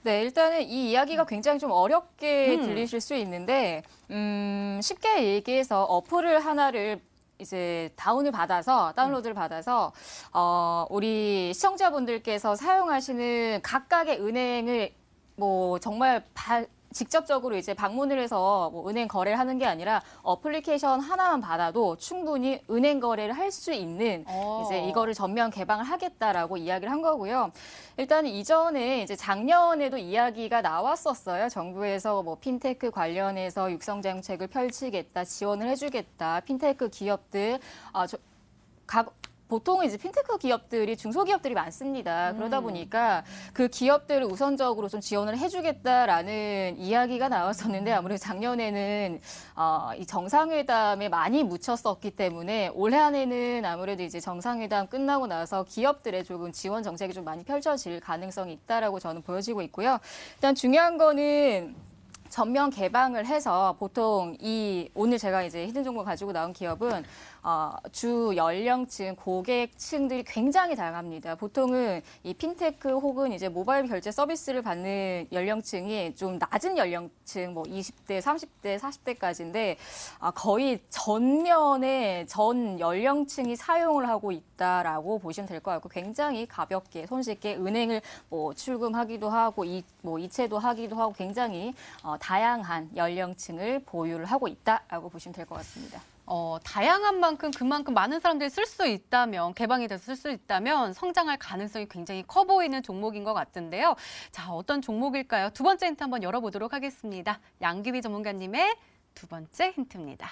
네, 일단은 이 이야기가 굉장히 좀 어렵게 들리실 수 있는데 쉽게 얘기해서 어플을 하나를 이제 다운로드를 받아서 우리 시청자분들께서 사용하시는 각각의 은행을 뭐 정말 직접적으로 이제 방문을 해서 뭐 은행 거래를 하는 게 아니라 어플리케이션 하나만 받아도 충분히 은행 거래를 할 수 있는 이제 이거를 전면 개방을 하겠다라고 이야기를 한 거고요. 일단 이전에 이제 작년에도 이야기가 나왔었어요. 정부에서 뭐 핀테크 관련해서 육성 정책을 펼치겠다, 지원을 해주겠다, 핀테크 기업들 보통은 이제 핀테크 기업들이 중소기업들이 많습니다. 그러다 보니까 그 기업들을 우선적으로 좀 지원을 해주겠다라는 이야기가 나왔었는데 아무래도 작년에는 이 정상회담에 많이 묻혔었기 때문에 올해 안에는 아무래도 이제 정상회담 끝나고 나서 기업들의 조금 지원 정책이 좀 많이 펼쳐질 가능성이 있다라고 저는 보여지고 있고요. 일단 중요한 거는 전면 개방을 해서 보통 오늘 제가 이제 히든 종목 가지고 나온 기업은 주 연령층, 고객층들이 굉장히 다양합니다. 보통은 이 핀테크 혹은 이제 모바일 결제 서비스를 받는 연령층이 좀 낮은 연령층, 뭐 20대, 30대, 40대까지인데 거의 전면에 전 연령층이 사용을 하고 있다라고 보시면 될 것 같고 굉장히 가볍게 손쉽게 은행을 뭐 출금하기도 하고 이체도 하기도 하고 굉장히 다양한 연령층을 보유를 하고 있다라고 보시면 될 것 같습니다. 다양한 만큼 그만큼 많은 사람들이 쓸 수 있다면, 개방이 돼서 쓸 수 있다면 성장할 가능성이 굉장히 커 보이는 종목인 것 같은데요. 자, 어떤 종목일까요? 두 번째 힌트 한번 열어보도록 하겠습니다. 양규비 전문가님의 두 번째 힌트입니다.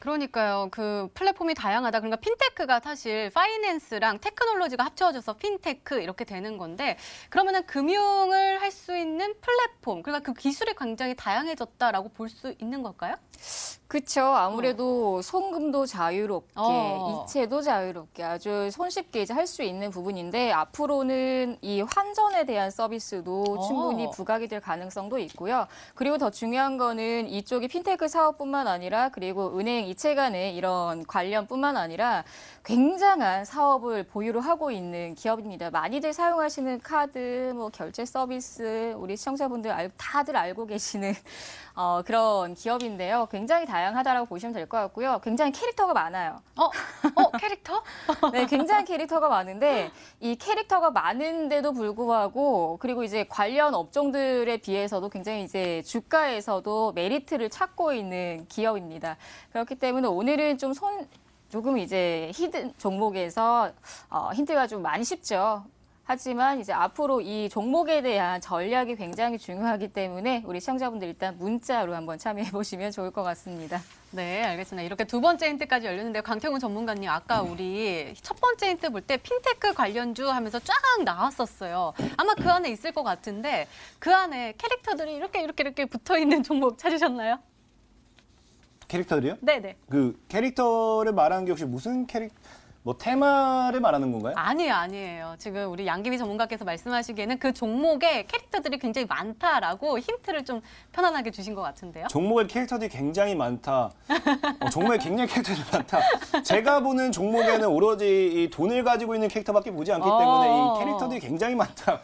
그러니까요. 그 플랫폼이 다양하다. 그러니까 핀테크가 사실 파이낸스랑 테크놀로지가 합쳐져서 핀테크 이렇게 되는 건데 그러면은 금융을 할 수 있는 플랫폼, 그러니까 그 기술이 굉장히 다양해졌다라고 볼 수 있는 걸까요? 그렇죠. 아무래도 송금도 자유롭게, 이체도 자유롭게 아주 손쉽게 이제 할 수 있는 부분인데 앞으로는 이 환전에 대한 서비스도 충분히 부각이 될 가능성도 있고요. 그리고 더 중요한 거는 이쪽이 핀테크 사업뿐만 아니라 그리고 은행 이체 잡채간의 이런 관련뿐만 아니라 굉장한 사업을 보유를 하고 있는 기업입니다. 많이들 사용하시는 카드, 뭐 결제 서비스, 우리 시청자분들 다들 알고 계시는 그런 기업인데요. 굉장히 다양하다라고 보시면 될 것 같고요. 굉장히 캐릭터가 많아요. 캐릭터? 네, 굉장히 캐릭터가 많은데 이 캐릭터가 많은데도 불구하고 그리고 이제 관련 업종들에 비해서도 굉장히 이제 주가에서도 메리트를 찾고 있는 기업입니다. 그렇기 때문에 오늘은 조금 이제 히든 종목에서 힌트가 좀 많이 쉽죠. 하지만 이제 앞으로 이 종목에 대한 전략이 굉장히 중요하기 때문에 우리 시청자분들 일단 문자로 한번 참여해 보시면 좋을 것 같습니다. 네, 알겠습니다. 이렇게 두 번째 힌트까지 열렸는데 강태훈 전문가님 아까 우리 첫 번째 힌트 볼 때 핀테크 관련주 하면서 쫙 나왔었어요. 아마 그 안에 있을 것 같은데 그 안에 캐릭터들이 이렇게 붙어 있는 종목 찾으셨나요? 캐릭터들이요? 네네. 그 캐릭터를 말하는 게 혹시 무슨 뭐 테마를 말하는 건가요? 아니에요. 지금 우리 양기비 전문가께서 말씀하시기에는 그 종목에 캐릭터들이 굉장히 많다라고 힌트를 좀 편안하게 주신 것 같은데요. 종목에 캐릭터들이 굉장히 많다. 종목에 굉장히 캐릭터들이 많다. 제가 보는 종목에는 오로지 이 돈을 가지고 있는 캐릭터밖에 보지 않기 때문에 이 캐릭터들이 굉장히 많다.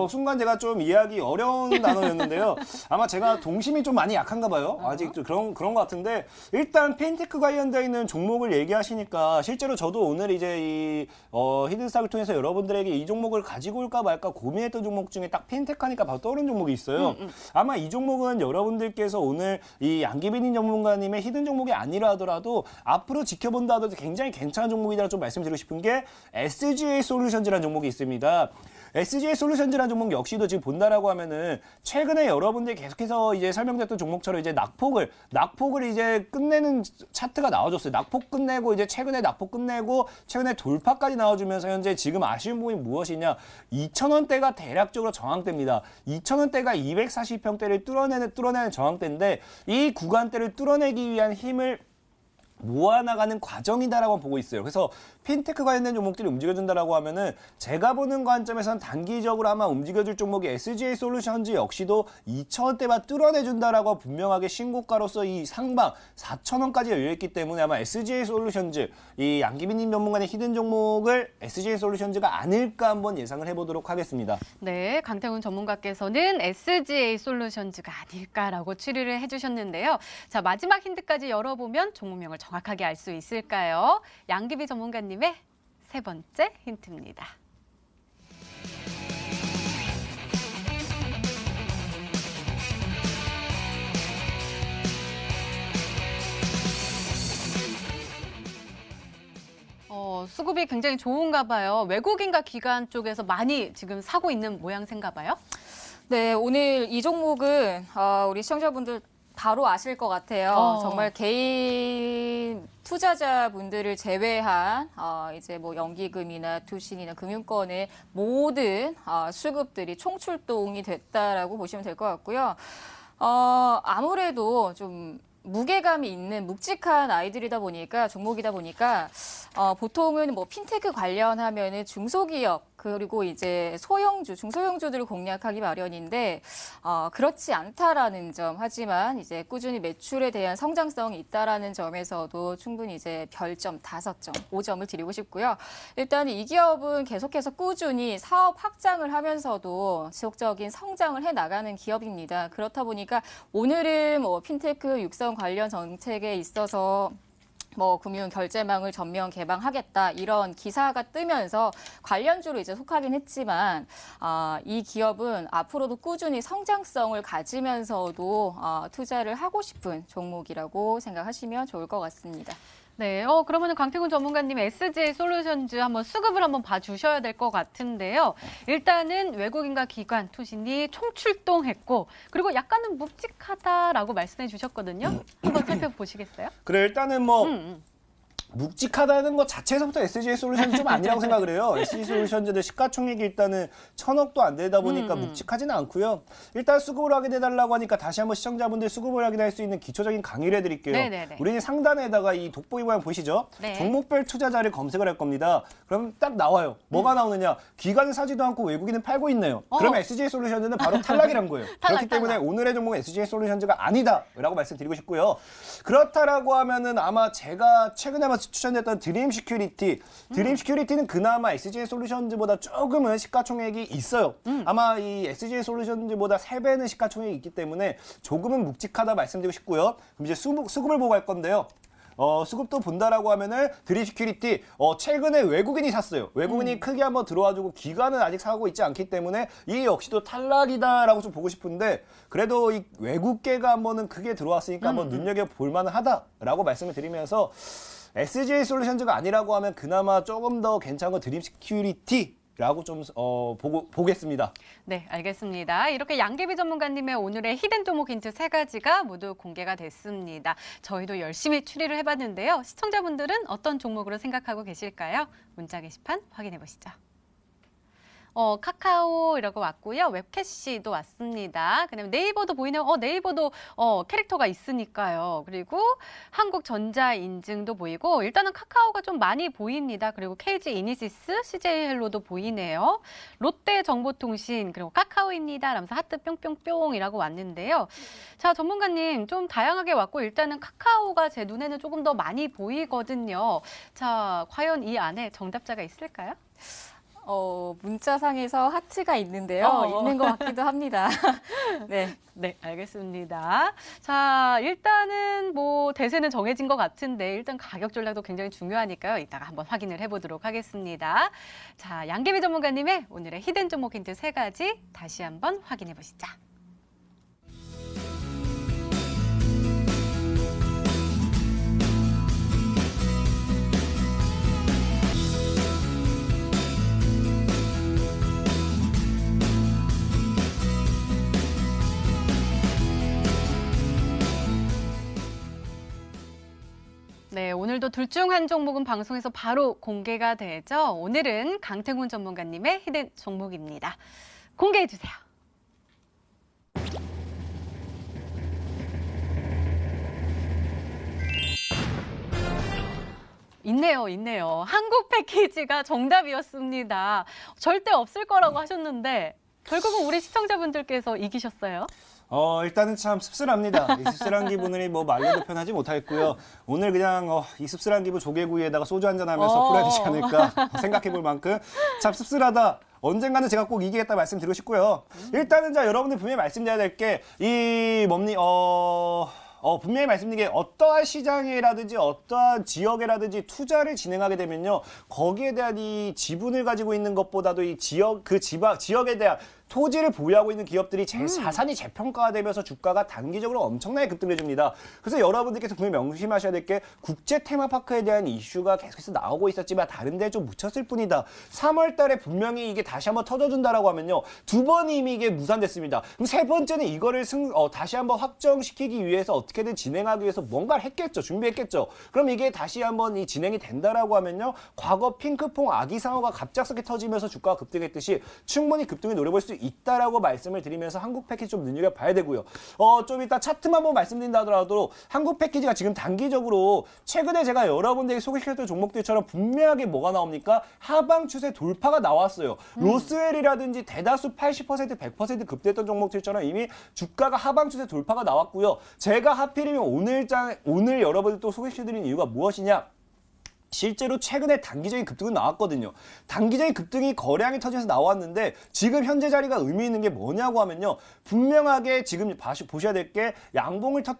순간 제가 좀 이해하기 어려운 단어였는데요. 아마 제가 동심이 좀 많이 약한가 봐요. 아직 그런 것 같은데 일단 핀테크 관련되어 있는 종목을 얘기하시니까 실제로 저도 오늘 이제 이 히든스탁을 통해서 여러분들에게 이 종목을 가지고 올까 말까 고민했던 종목 중에 딱 핀테크 하니까 바로 떠오른 종목이 있어요. 아마 이 종목은 여러분들께서 오늘 이 양기빈 전문가님의 히든 종목이 아니라 하더라도 앞으로 지켜본다 하더라도 굉장히 괜찮은 종목이다 좀 말씀드리고 싶은 게 SGA 솔루션즈라는 종목이 있습니다. SGA 솔루션즈라는 종목 역시도 지금 본다라고 하면은 최근에 여러분들이 계속해서 이제 설명드렸던 종목처럼 이제 낙폭을 이제 끝내는 차트가 나와줬어요. 낙폭 끝내고 이제 최근에 낙폭 끝내고 최근에 돌파까지 나와주면서 현재 지금 아쉬운 부분이 무엇이냐? 2,000원대가 대략적으로 저항대입니다. 2,000원대가 240평대를 뚫어내는 저항대인데 이 구간대를 뚫어내기 위한 힘을 모아나가는 과정이다라고 보고 있어요. 그래서 핀테크 관련된 종목들이 움직여준다라고 하면은 제가 보는 관점에서는 단기적으로 아마 움직여줄 종목이 SGA 솔루션즈 역시도 2,000원대만 뚫어내준다라고 분명하게 신고가로서 이 상방 4,000원까지 열려있기 때문에 아마 SGA 솔루션즈 이 양기빈님 전문가의 히든 종목을 SGA 솔루션즈가 아닐까 한번 예상을 해보도록 하겠습니다. 네, 강태훈 전문가께서는 SGA 솔루션즈가 아닐까라고 추리를 해주셨는데요. 자, 마지막 힌트까지 열어보면 종목명을 정확하게 알 수 있을까요? 양기비 전문가님의 세 번째 힌트입니다. 수급이 굉장히 좋은가 봐요. 외국인과 기관 쪽에서 많이 지금 사고 있는 모양새인가 봐요? 네, 오늘 이 종목은 우리 시청자분들 바로 아실 것 같아요. 정말 개인 투자자분들을 제외한 이제 뭐 연기금이나 투신이나 금융권의 모든 수급들이 총출동이 됐다라고 보시면 될 것 같고요. 아무래도 좀 무게감이 있는 묵직한 아이들이다 보니까 종목이다 보니까 보통은 뭐 핀테크 관련하면은 중소기업 그리고 이제 소형주, 중소형주들을 공략하기 마련인데 그렇지 않다라는 점. 하지만 이제 꾸준히 매출에 대한 성장성이 있다라는 점에서도 충분히 이제 별점 5점, 5점을 드리고 싶고요. 일단 이 기업은 계속해서 꾸준히 사업 확장을 하면서도 지속적인 성장을 해 나가는 기업입니다. 그렇다 보니까 오늘은 뭐 핀테크 육성 관련 정책에 있어서 뭐 금융 결제망을 전면 개방하겠다 이런 기사가 뜨면서 관련주로 이제 속하긴 했지만 이 기업은 앞으로도 꾸준히 성장성을 가지면서도 투자를 하고 싶은 종목이라고 생각하시면 좋을 것 같습니다. 네, 그러면 강태훈 전문가님 SGA 솔루션즈 한번 수급을 한번 봐주셔야 될 것 같은데요. 일단은 외국인과 기관 투신이 총출동했고 그리고 약간은 묵직하다라고 말씀해 주셨거든요. 한번 살펴보시겠어요? 그래 일단은 뭐 묵직하다는 것 자체에서부터 SGS솔루션이 좀 아니라고 생각을 해요. SGS솔루션즈들 시가총액이 일단은 1,000억도 안 되다 보니까 묵직하지는 않고요. 일단 수급을 확인해달라고 하니까 다시 한번 시청자분들 수급을 확인할 수 있는 기초적인 강의를 해드릴게요. 네네네. 우리는 상단에다가 이 돋보기 모양 보시죠? 네. 종목별 투자자를 검색을 할 겁니다. 그럼 딱 나와요. 뭐가 나오느냐? 기관은 사지도 않고 외국인은 팔고 있네요. 그러면 SGS솔루션즈는 바로 탈락이란 거예요. 그렇기 때문에 오늘의 종목은 SGS솔루션즈가 아니다라고 말씀드리고 싶고요. 그렇다라고 하면은 아마 제가 최근에 추천했던 드림 시큐리티, 드림 시큐리티는 그나마 SGS솔루션즈보다 조금은 시가총액이 있어요. 아마 이 SGS솔루션즈보다 3배는 시가총액이 있기 때문에 조금은 묵직하다 말씀드리고 싶고요. 그럼 이제 수급을 보고 갈 건데요. 수급도 본다라고 하면은 드림 시큐리티 최근에 외국인이 샀어요. 외국인이 크게 한번 들어와주고 기관은 아직 사고 있지 않기 때문에 이 역시도 탈락이다라고 좀 보고 싶은데 그래도 이 외국계가 한번은 크게 들어왔으니까 한번 눈여겨볼 만하다라고 말씀을 드리면서 SGS솔루션즈가 아니라고 하면 그나마 조금 더 괜찮은 건 드림 시큐리티라고 좀 보겠습니다. 네, 알겠습니다. 이렇게 양계비 전문가님의 오늘의 히든 종목 힌트 3가지가 모두 공개가 됐습니다. 저희도 열심히 추리를 해봤는데요. 시청자분들은 어떤 종목으로 생각하고 계실까요? 문자 게시판 확인해 보시죠. 카카오라고 왔고요. 웹캐시도 왔습니다. 그다음에 네이버도 보이네요. 네이버도 캐릭터가 있으니까요. 그리고 한국전자인증도 보이고 일단은 카카오가 좀 많이 보입니다. 그리고 KG 이니시스, CJ헬로도 보이네요. 롯데정보통신 그리고 카카오입니다. 라면서 하트 뿅뿅뿅이라고 왔는데요. 자, 전문가님 좀 다양하게 왔고 일단은 카카오가 제 눈에는 조금 더 많이 보이거든요. 자, 과연 이 안에 정답자가 있을까요? 문자상에서 하트가 있는데요. 있는 것 같기도 합니다. 네. 네, 알겠습니다. 자, 일단은 뭐 대세는 정해진 것 같은데 일단 가격 전략도 굉장히 중요하니까요. 이따가 한번 확인을 해보도록 하겠습니다. 자, 양계비 전문가님의 오늘의 히든 종목 힌트 3가지 다시 한번 확인해 보시죠. 네, 오늘도 둘 중 한 종목은 방송에서 바로 공개가 되죠. 오늘은 강태훈 전문가님의 히든 종목입니다. 공개해 주세요. 있네요. 한국 패키지가 정답이었습니다. 절대 없을 거라고 하셨는데 결국은 우리 시청자분들께서 이기셨어요. 일단은 참 씁쓸합니다. 이 씁쓸한 기분을 뭐 말로도 표현하지 못하겠고요. 오늘 그냥 이 씁쓸한 기분 조개구이에다가 소주 한잔하면서 풀어야 되지 않을까 생각해볼 만큼 참 씁쓸하다. 언젠가는 제가 꼭 이기겠다 말씀드리고 싶고요. 일단은 자 여러분들 분명히 말씀드려야 될 게 분명히 말씀드린 게 어떠한 시장이라든지 어떠한 지역이라든지 투자를 진행하게 되면요. 거기에 대한 이 지분을 가지고 있는 것보다도 이 지역에 대한 토지를 보유하고 있는 기업들이 자산이 재평가가 되면서 주가가 단기적으로 엄청나게 급등해 줍니다. 그래서 여러분들께서 분명히 명심하셔야 될 게 국제 테마파크에 대한 이슈가 계속해서 나오고 있었지만 다른 데에 좀 묻혔을 뿐이다. 3월 달에 분명히 이게 다시 한번 터져준다라고 하면요. 2번이 이미 이게 무산됐습니다. 그럼 3번째는 이거를 다시 한번 확정시키기 위해서 어떻게든 진행하기 위해서 뭔가를 했겠죠. 준비했겠죠. 그럼 이게 다시 한번 이 진행이 된다라고 하면요. 과거 핑크퐁 아기상어가 갑작스럽게 터지면서 주가가 급등했듯이 충분히 급등을 노려볼 수 있다라고 말씀을 드리면서 한국 패키지 좀 눈여겨봐야 되고요. 좀 이따 차트만 한번 말씀드린다 하더라도 한국 패키지가 지금 단기적으로 최근에 제가 여러분들에게 소개시켰던 종목들처럼 분명하게 뭐가 나옵니까? 하방 추세 돌파가 나왔어요. 로스웰이라든지 대다수 80%, 100% 급등했던 종목들처럼 이미 주가가 하방 추세 돌파가 나왔고요. 제가 하필이면 오늘 여러분들 또 소개시켜드린 이유가 무엇이냐? 실제로 최근에 단기적인 급등은 나왔거든요. 단기적인 급등이 거래량이 터지면서 나왔는데 지금 현재 자리가 의미 있는 게 뭐냐고 하면요. 분명하게 지금 보셔야 될 게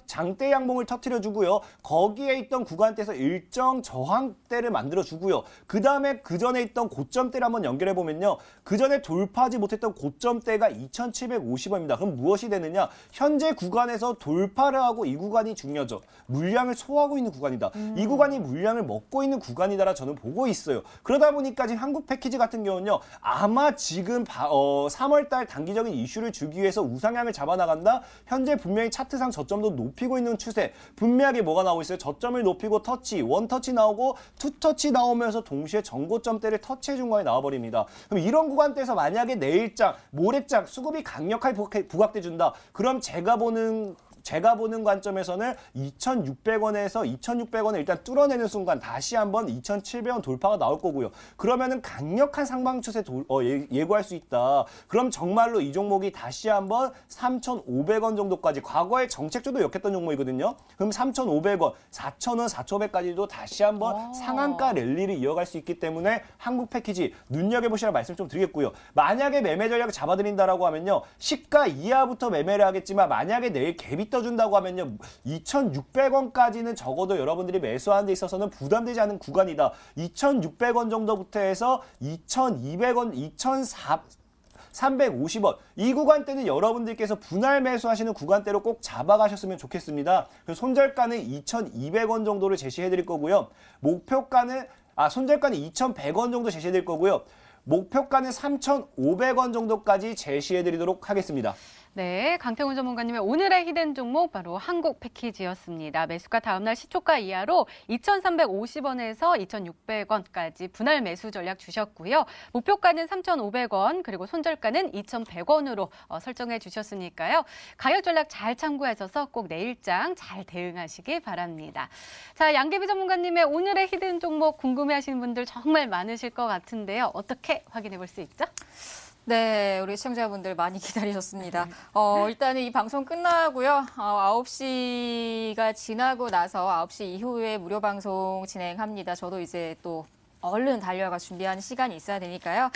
장대 양봉을 터뜨려주고요. 거기에 있던 구간대에서 일정 저항대를 만들어주고요. 그 다음에 그 전에 있던 고점대를 한번 연결해보면요. 그 전에 돌파하지 못했던 고점대가 2,750원입니다. 그럼 무엇이 되느냐? 현재 구간에서 돌파를 하고 이 구간이 중요하죠. 물량을 소화하고 있는 구간이다. 이 구간이 물량을 먹고 있는 되는 구간이다라 저는 보고 있어요. 그러다 보니까 지금 한국 패키지 같은 경우는요. 아마 지금 3월 달 단기적인 이슈를 주기 위해서 우상향을 잡아나간다. 현재 분명히 차트상 저점도 높이고 있는 추세. 분명하게 뭐가 나오고 있어요. 저점을 높이고 터치, 원터치 나오고 투터치 나오면서 동시에 정고점대를 터치해준 거에 나와버립니다. 그럼 이런 구간대에서 만약에 내일장, 모레장 수급이 강력하게 부각돼준다. 그럼 제가 보는 관점에서는 2,600원에서 2,600원을 일단 뚫어내는 순간 다시 한번 2,700원 돌파가 나올 거고요. 그러면은 강력한 상방 추세 예고할 수 있다. 그럼 정말로 이 종목이 다시 한번 3,500원 정도까지 과거에 정책조도 역했던 종목이거든요. 그럼 3,500원, 4,000원, 4,500까지도 다시 한번 상한가 랠리를 이어갈 수 있기 때문에 한국 패키지 눈여겨보시라는 말씀 좀 드리겠고요. 만약에 매매 전략을 잡아드린다라고 하면요. 시가 이하부터 매매를 하겠지만 만약에 내일 갭이 떠준다고 하면요. 2,600원까지는 적어도 여러분들이 매수하는 데 있어서는 부담되지 않은 구간이다. 2,600원 정도부터 해서 2,200원, 2,350원. 이 구간대는 여러분들께서 분할 매수하시는 구간대로 꼭 잡아가셨으면 좋겠습니다. 그래서 손절가는 2,200원 정도를 제시해 드릴 거고요. 손절가는 2,100원 정도 제시해 드릴 거고요. 목표가는 3,500원 정도까지 제시해 드리도록 하겠습니다. 네, 강태훈 전문가님의 오늘의 히든 종목 바로 한국 패키지였습니다. 매수가 다음날 시초가 이하로 2,350원에서 2,600원까지 분할 매수 전략 주셨고요. 목표가는 3,500원 그리고 손절가는 2,100원으로 설정해 주셨으니까요. 가격 전략 잘 참고하셔서 꼭 내일장 잘 대응하시기 바랍니다. 자, 양계비 전문가님의 오늘의 히든 종목 궁금해하시는 분들 정말 많으실 것 같은데요. 어떻게 확인해 볼 수 있죠? 네, 우리 시청자분들 많이 기다리셨습니다. 일단은 이 방송 끝나고요. 9시가 지나고 나서 9시 이후에 무료 방송 진행합니다. 저도 이제 또 얼른 달려가 준비하는 시간이 있어야 되니까요.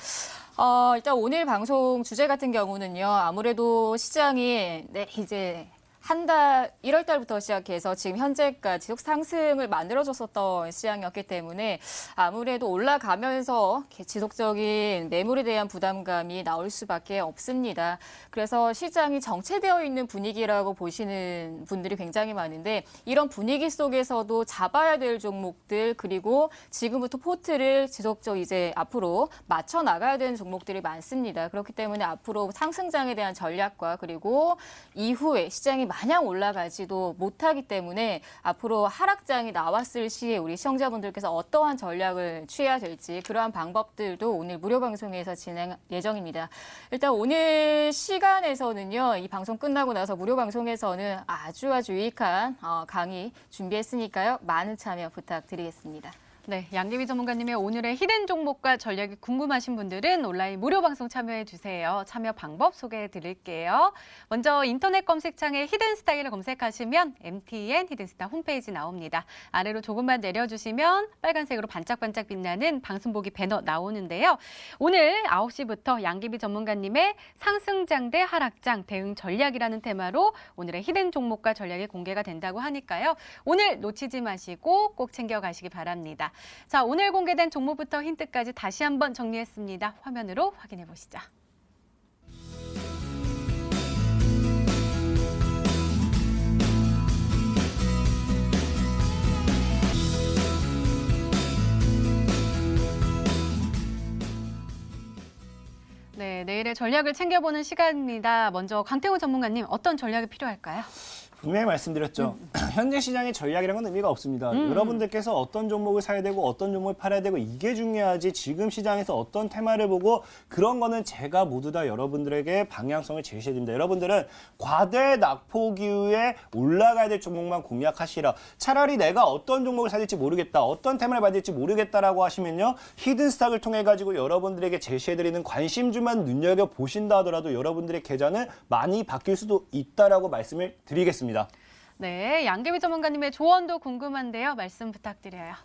일단 오늘 방송 주제 같은 경우는요. 아무래도 시장이 이제 1월 달부터 시작해서 지금 현재까지 지속 상승을 만들어줬었던 시장이었기 때문에 아무래도 올라가면서 지속적인 매물에 대한 부담감이 나올 수밖에 없습니다. 그래서 시장이 정체되어 있는 분위기라고 보시는 분들이 굉장히 많은데 이런 분위기 속에서도 잡아야 될 종목들 그리고 지금부터 포트를 지속적으로 이제 앞으로 맞춰 나가야 되는 종목들이 많습니다. 그렇기 때문에 앞으로 상승장에 대한 전략과 그리고 이후에 시장이 마냥 올라가지도 못하기 때문에 앞으로 하락장이 나왔을 시에 우리 시청자분들께서 어떠한 전략을 취해야 될지 그러한 방법들도 오늘 무료 방송에서 진행 예정입니다. 일단 오늘 시간에서는요. 이 방송 끝나고 나서 무료 방송에서는 아주 유익한 강의 준비했으니까요. 많은 참여 부탁드리겠습니다. 네, 양계비 전문가님의 오늘의 히든 종목과 전략이 궁금하신 분들은 온라인 무료 방송 참여해 주세요. 참여 방법 소개해 드릴게요. 먼저 인터넷 검색창에 히든 스타일을 검색하시면 MTN 히든스타 홈페이지 나옵니다. 아래로 조금만 내려주시면 빨간색으로 반짝반짝 빛나는 방송 보기 배너 나오는데요. 오늘 9시부터 양계비 전문가님의 상승장 대 하락장 대응 전략이라는 테마로 오늘의 히든 종목과 전략이 공개가 된다고 하니까요. 오늘 놓치지 마시고 꼭 챙겨가시기 바랍니다. 자, 오늘 공개된 종목부터 힌트까지 다시 한번 정리했습니다. 화면으로 확인해 보시죠. 네, 내일의 전략을 챙겨보는 시간입니다. 먼저 강태훈 전문가님, 어떤 전략이 필요할까요? 분명히 말씀드렸죠. 현재 시장의 전략이라는 건 의미가 없습니다. 여러분들께서 어떤 종목을 사야 되고 어떤 종목을 팔아야 되고 이게 중요하지 지금 시장에서 어떤 테마를 보고 그런 거는 제가 모두 다 여러분들에게 방향성을 제시해드립니다. 여러분들은 과대 낙폭 이후에 올라가야 될 종목만 공략하시라. 차라리 내가 어떤 종목을 사야 될지 모르겠다. 어떤 테마를 봐야 될지 모르겠다라고 하시면요. 히든스탁을 통해 가지고 여러분들에게 제시해드리는 관심주만 눈여겨보신다 하더라도 여러분들의 계좌는 많이 바뀔 수도 있다라고 말씀을 드리겠습니다. 네, 양계비 전문가님의 조언도 궁금한데요. 말씀 부탁드려요.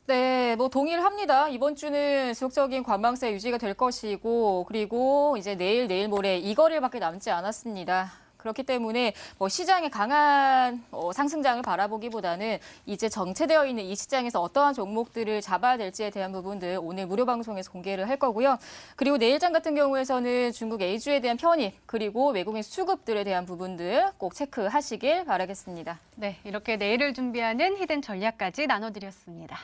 네, 동일합니다. 이번 주는 지속적인 관망세 유지가 될 것이고, 그리고 이제 내일 모레 이 거래일밖에 남지 않았습니다. 그렇기 때문에 시장의 강한 상승장을 바라보기보다는 이제 정체되어 있는 이 시장에서 어떠한 종목들을 잡아야 될지에 대한 부분들 오늘 무료 방송에서 공개를 할 거고요. 그리고 내일장 같은 경우에서는 중국 A주에 대한 편입 그리고 외국인 수급들에 대한 부분들 꼭 체크하시길 바라겠습니다. 네, 이렇게 내일을 준비하는 히든 전략까지 나눠드렸습니다.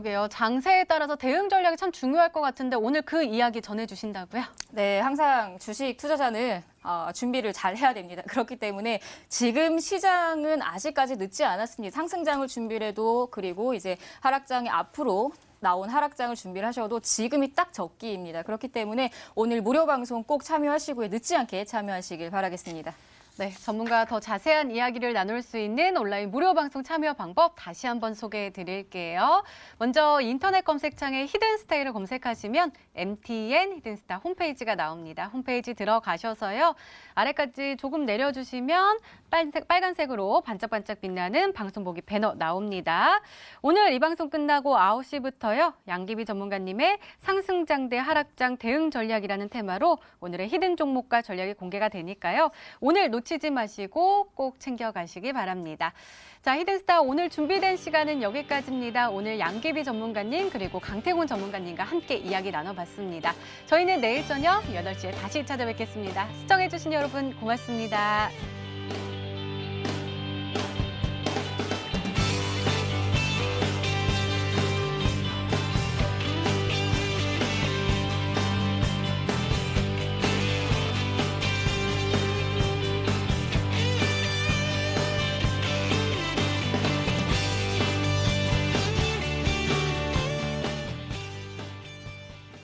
그러게요. 장세에 따라서 대응 전략이 참 중요할 것 같은데 오늘 그 이야기 전해주신다고요? 네, 항상 주식 투자자는 준비를 잘 해야 됩니다. 그렇기 때문에 지금 시장은 아직까지 늦지 않았습니다. 상승장을 준비를 해도 그리고 이제 하락장이 앞으로 나온 하락장을 준비를 하셔도 지금이 딱 적기입니다. 그렇기 때문에 오늘 무료 방송 꼭 참여하시고요. 늦지 않게 참여하시길 바라겠습니다. 네, 전문가와 더 자세한 이야기를 나눌 수 있는 온라인 무료 방송 참여 방법 다시 한번 소개해 드릴게요. 먼저 인터넷 검색창에 히든스타일을 검색하시면 MTN 히든스타 홈페이지가 나옵니다. 홈페이지 들어가셔서요. 아래까지 조금 내려주시면 빨간색으로 반짝반짝 빛나는 방송 보기 배너 나옵니다. 오늘 이 방송 끝나고 9시부터요. 양기비 전문가님의 상승장 대 하락장 대응 전략이라는 테마로 오늘의 히든 종목과 전략이 공개가 되니까요. 오늘 놓치지 마시고 꼭 챙겨가시기 바랍니다. 자, 히든스타 오늘 준비된 시간은 여기까지입니다. 오늘 양기비 전문가님 그리고 강태곤 전문가님과 함께 이야기 나눠봤습니다. 저희는 내일 저녁 8시에 다시 찾아뵙겠습니다. 시청해주신 여러분 고맙습니다.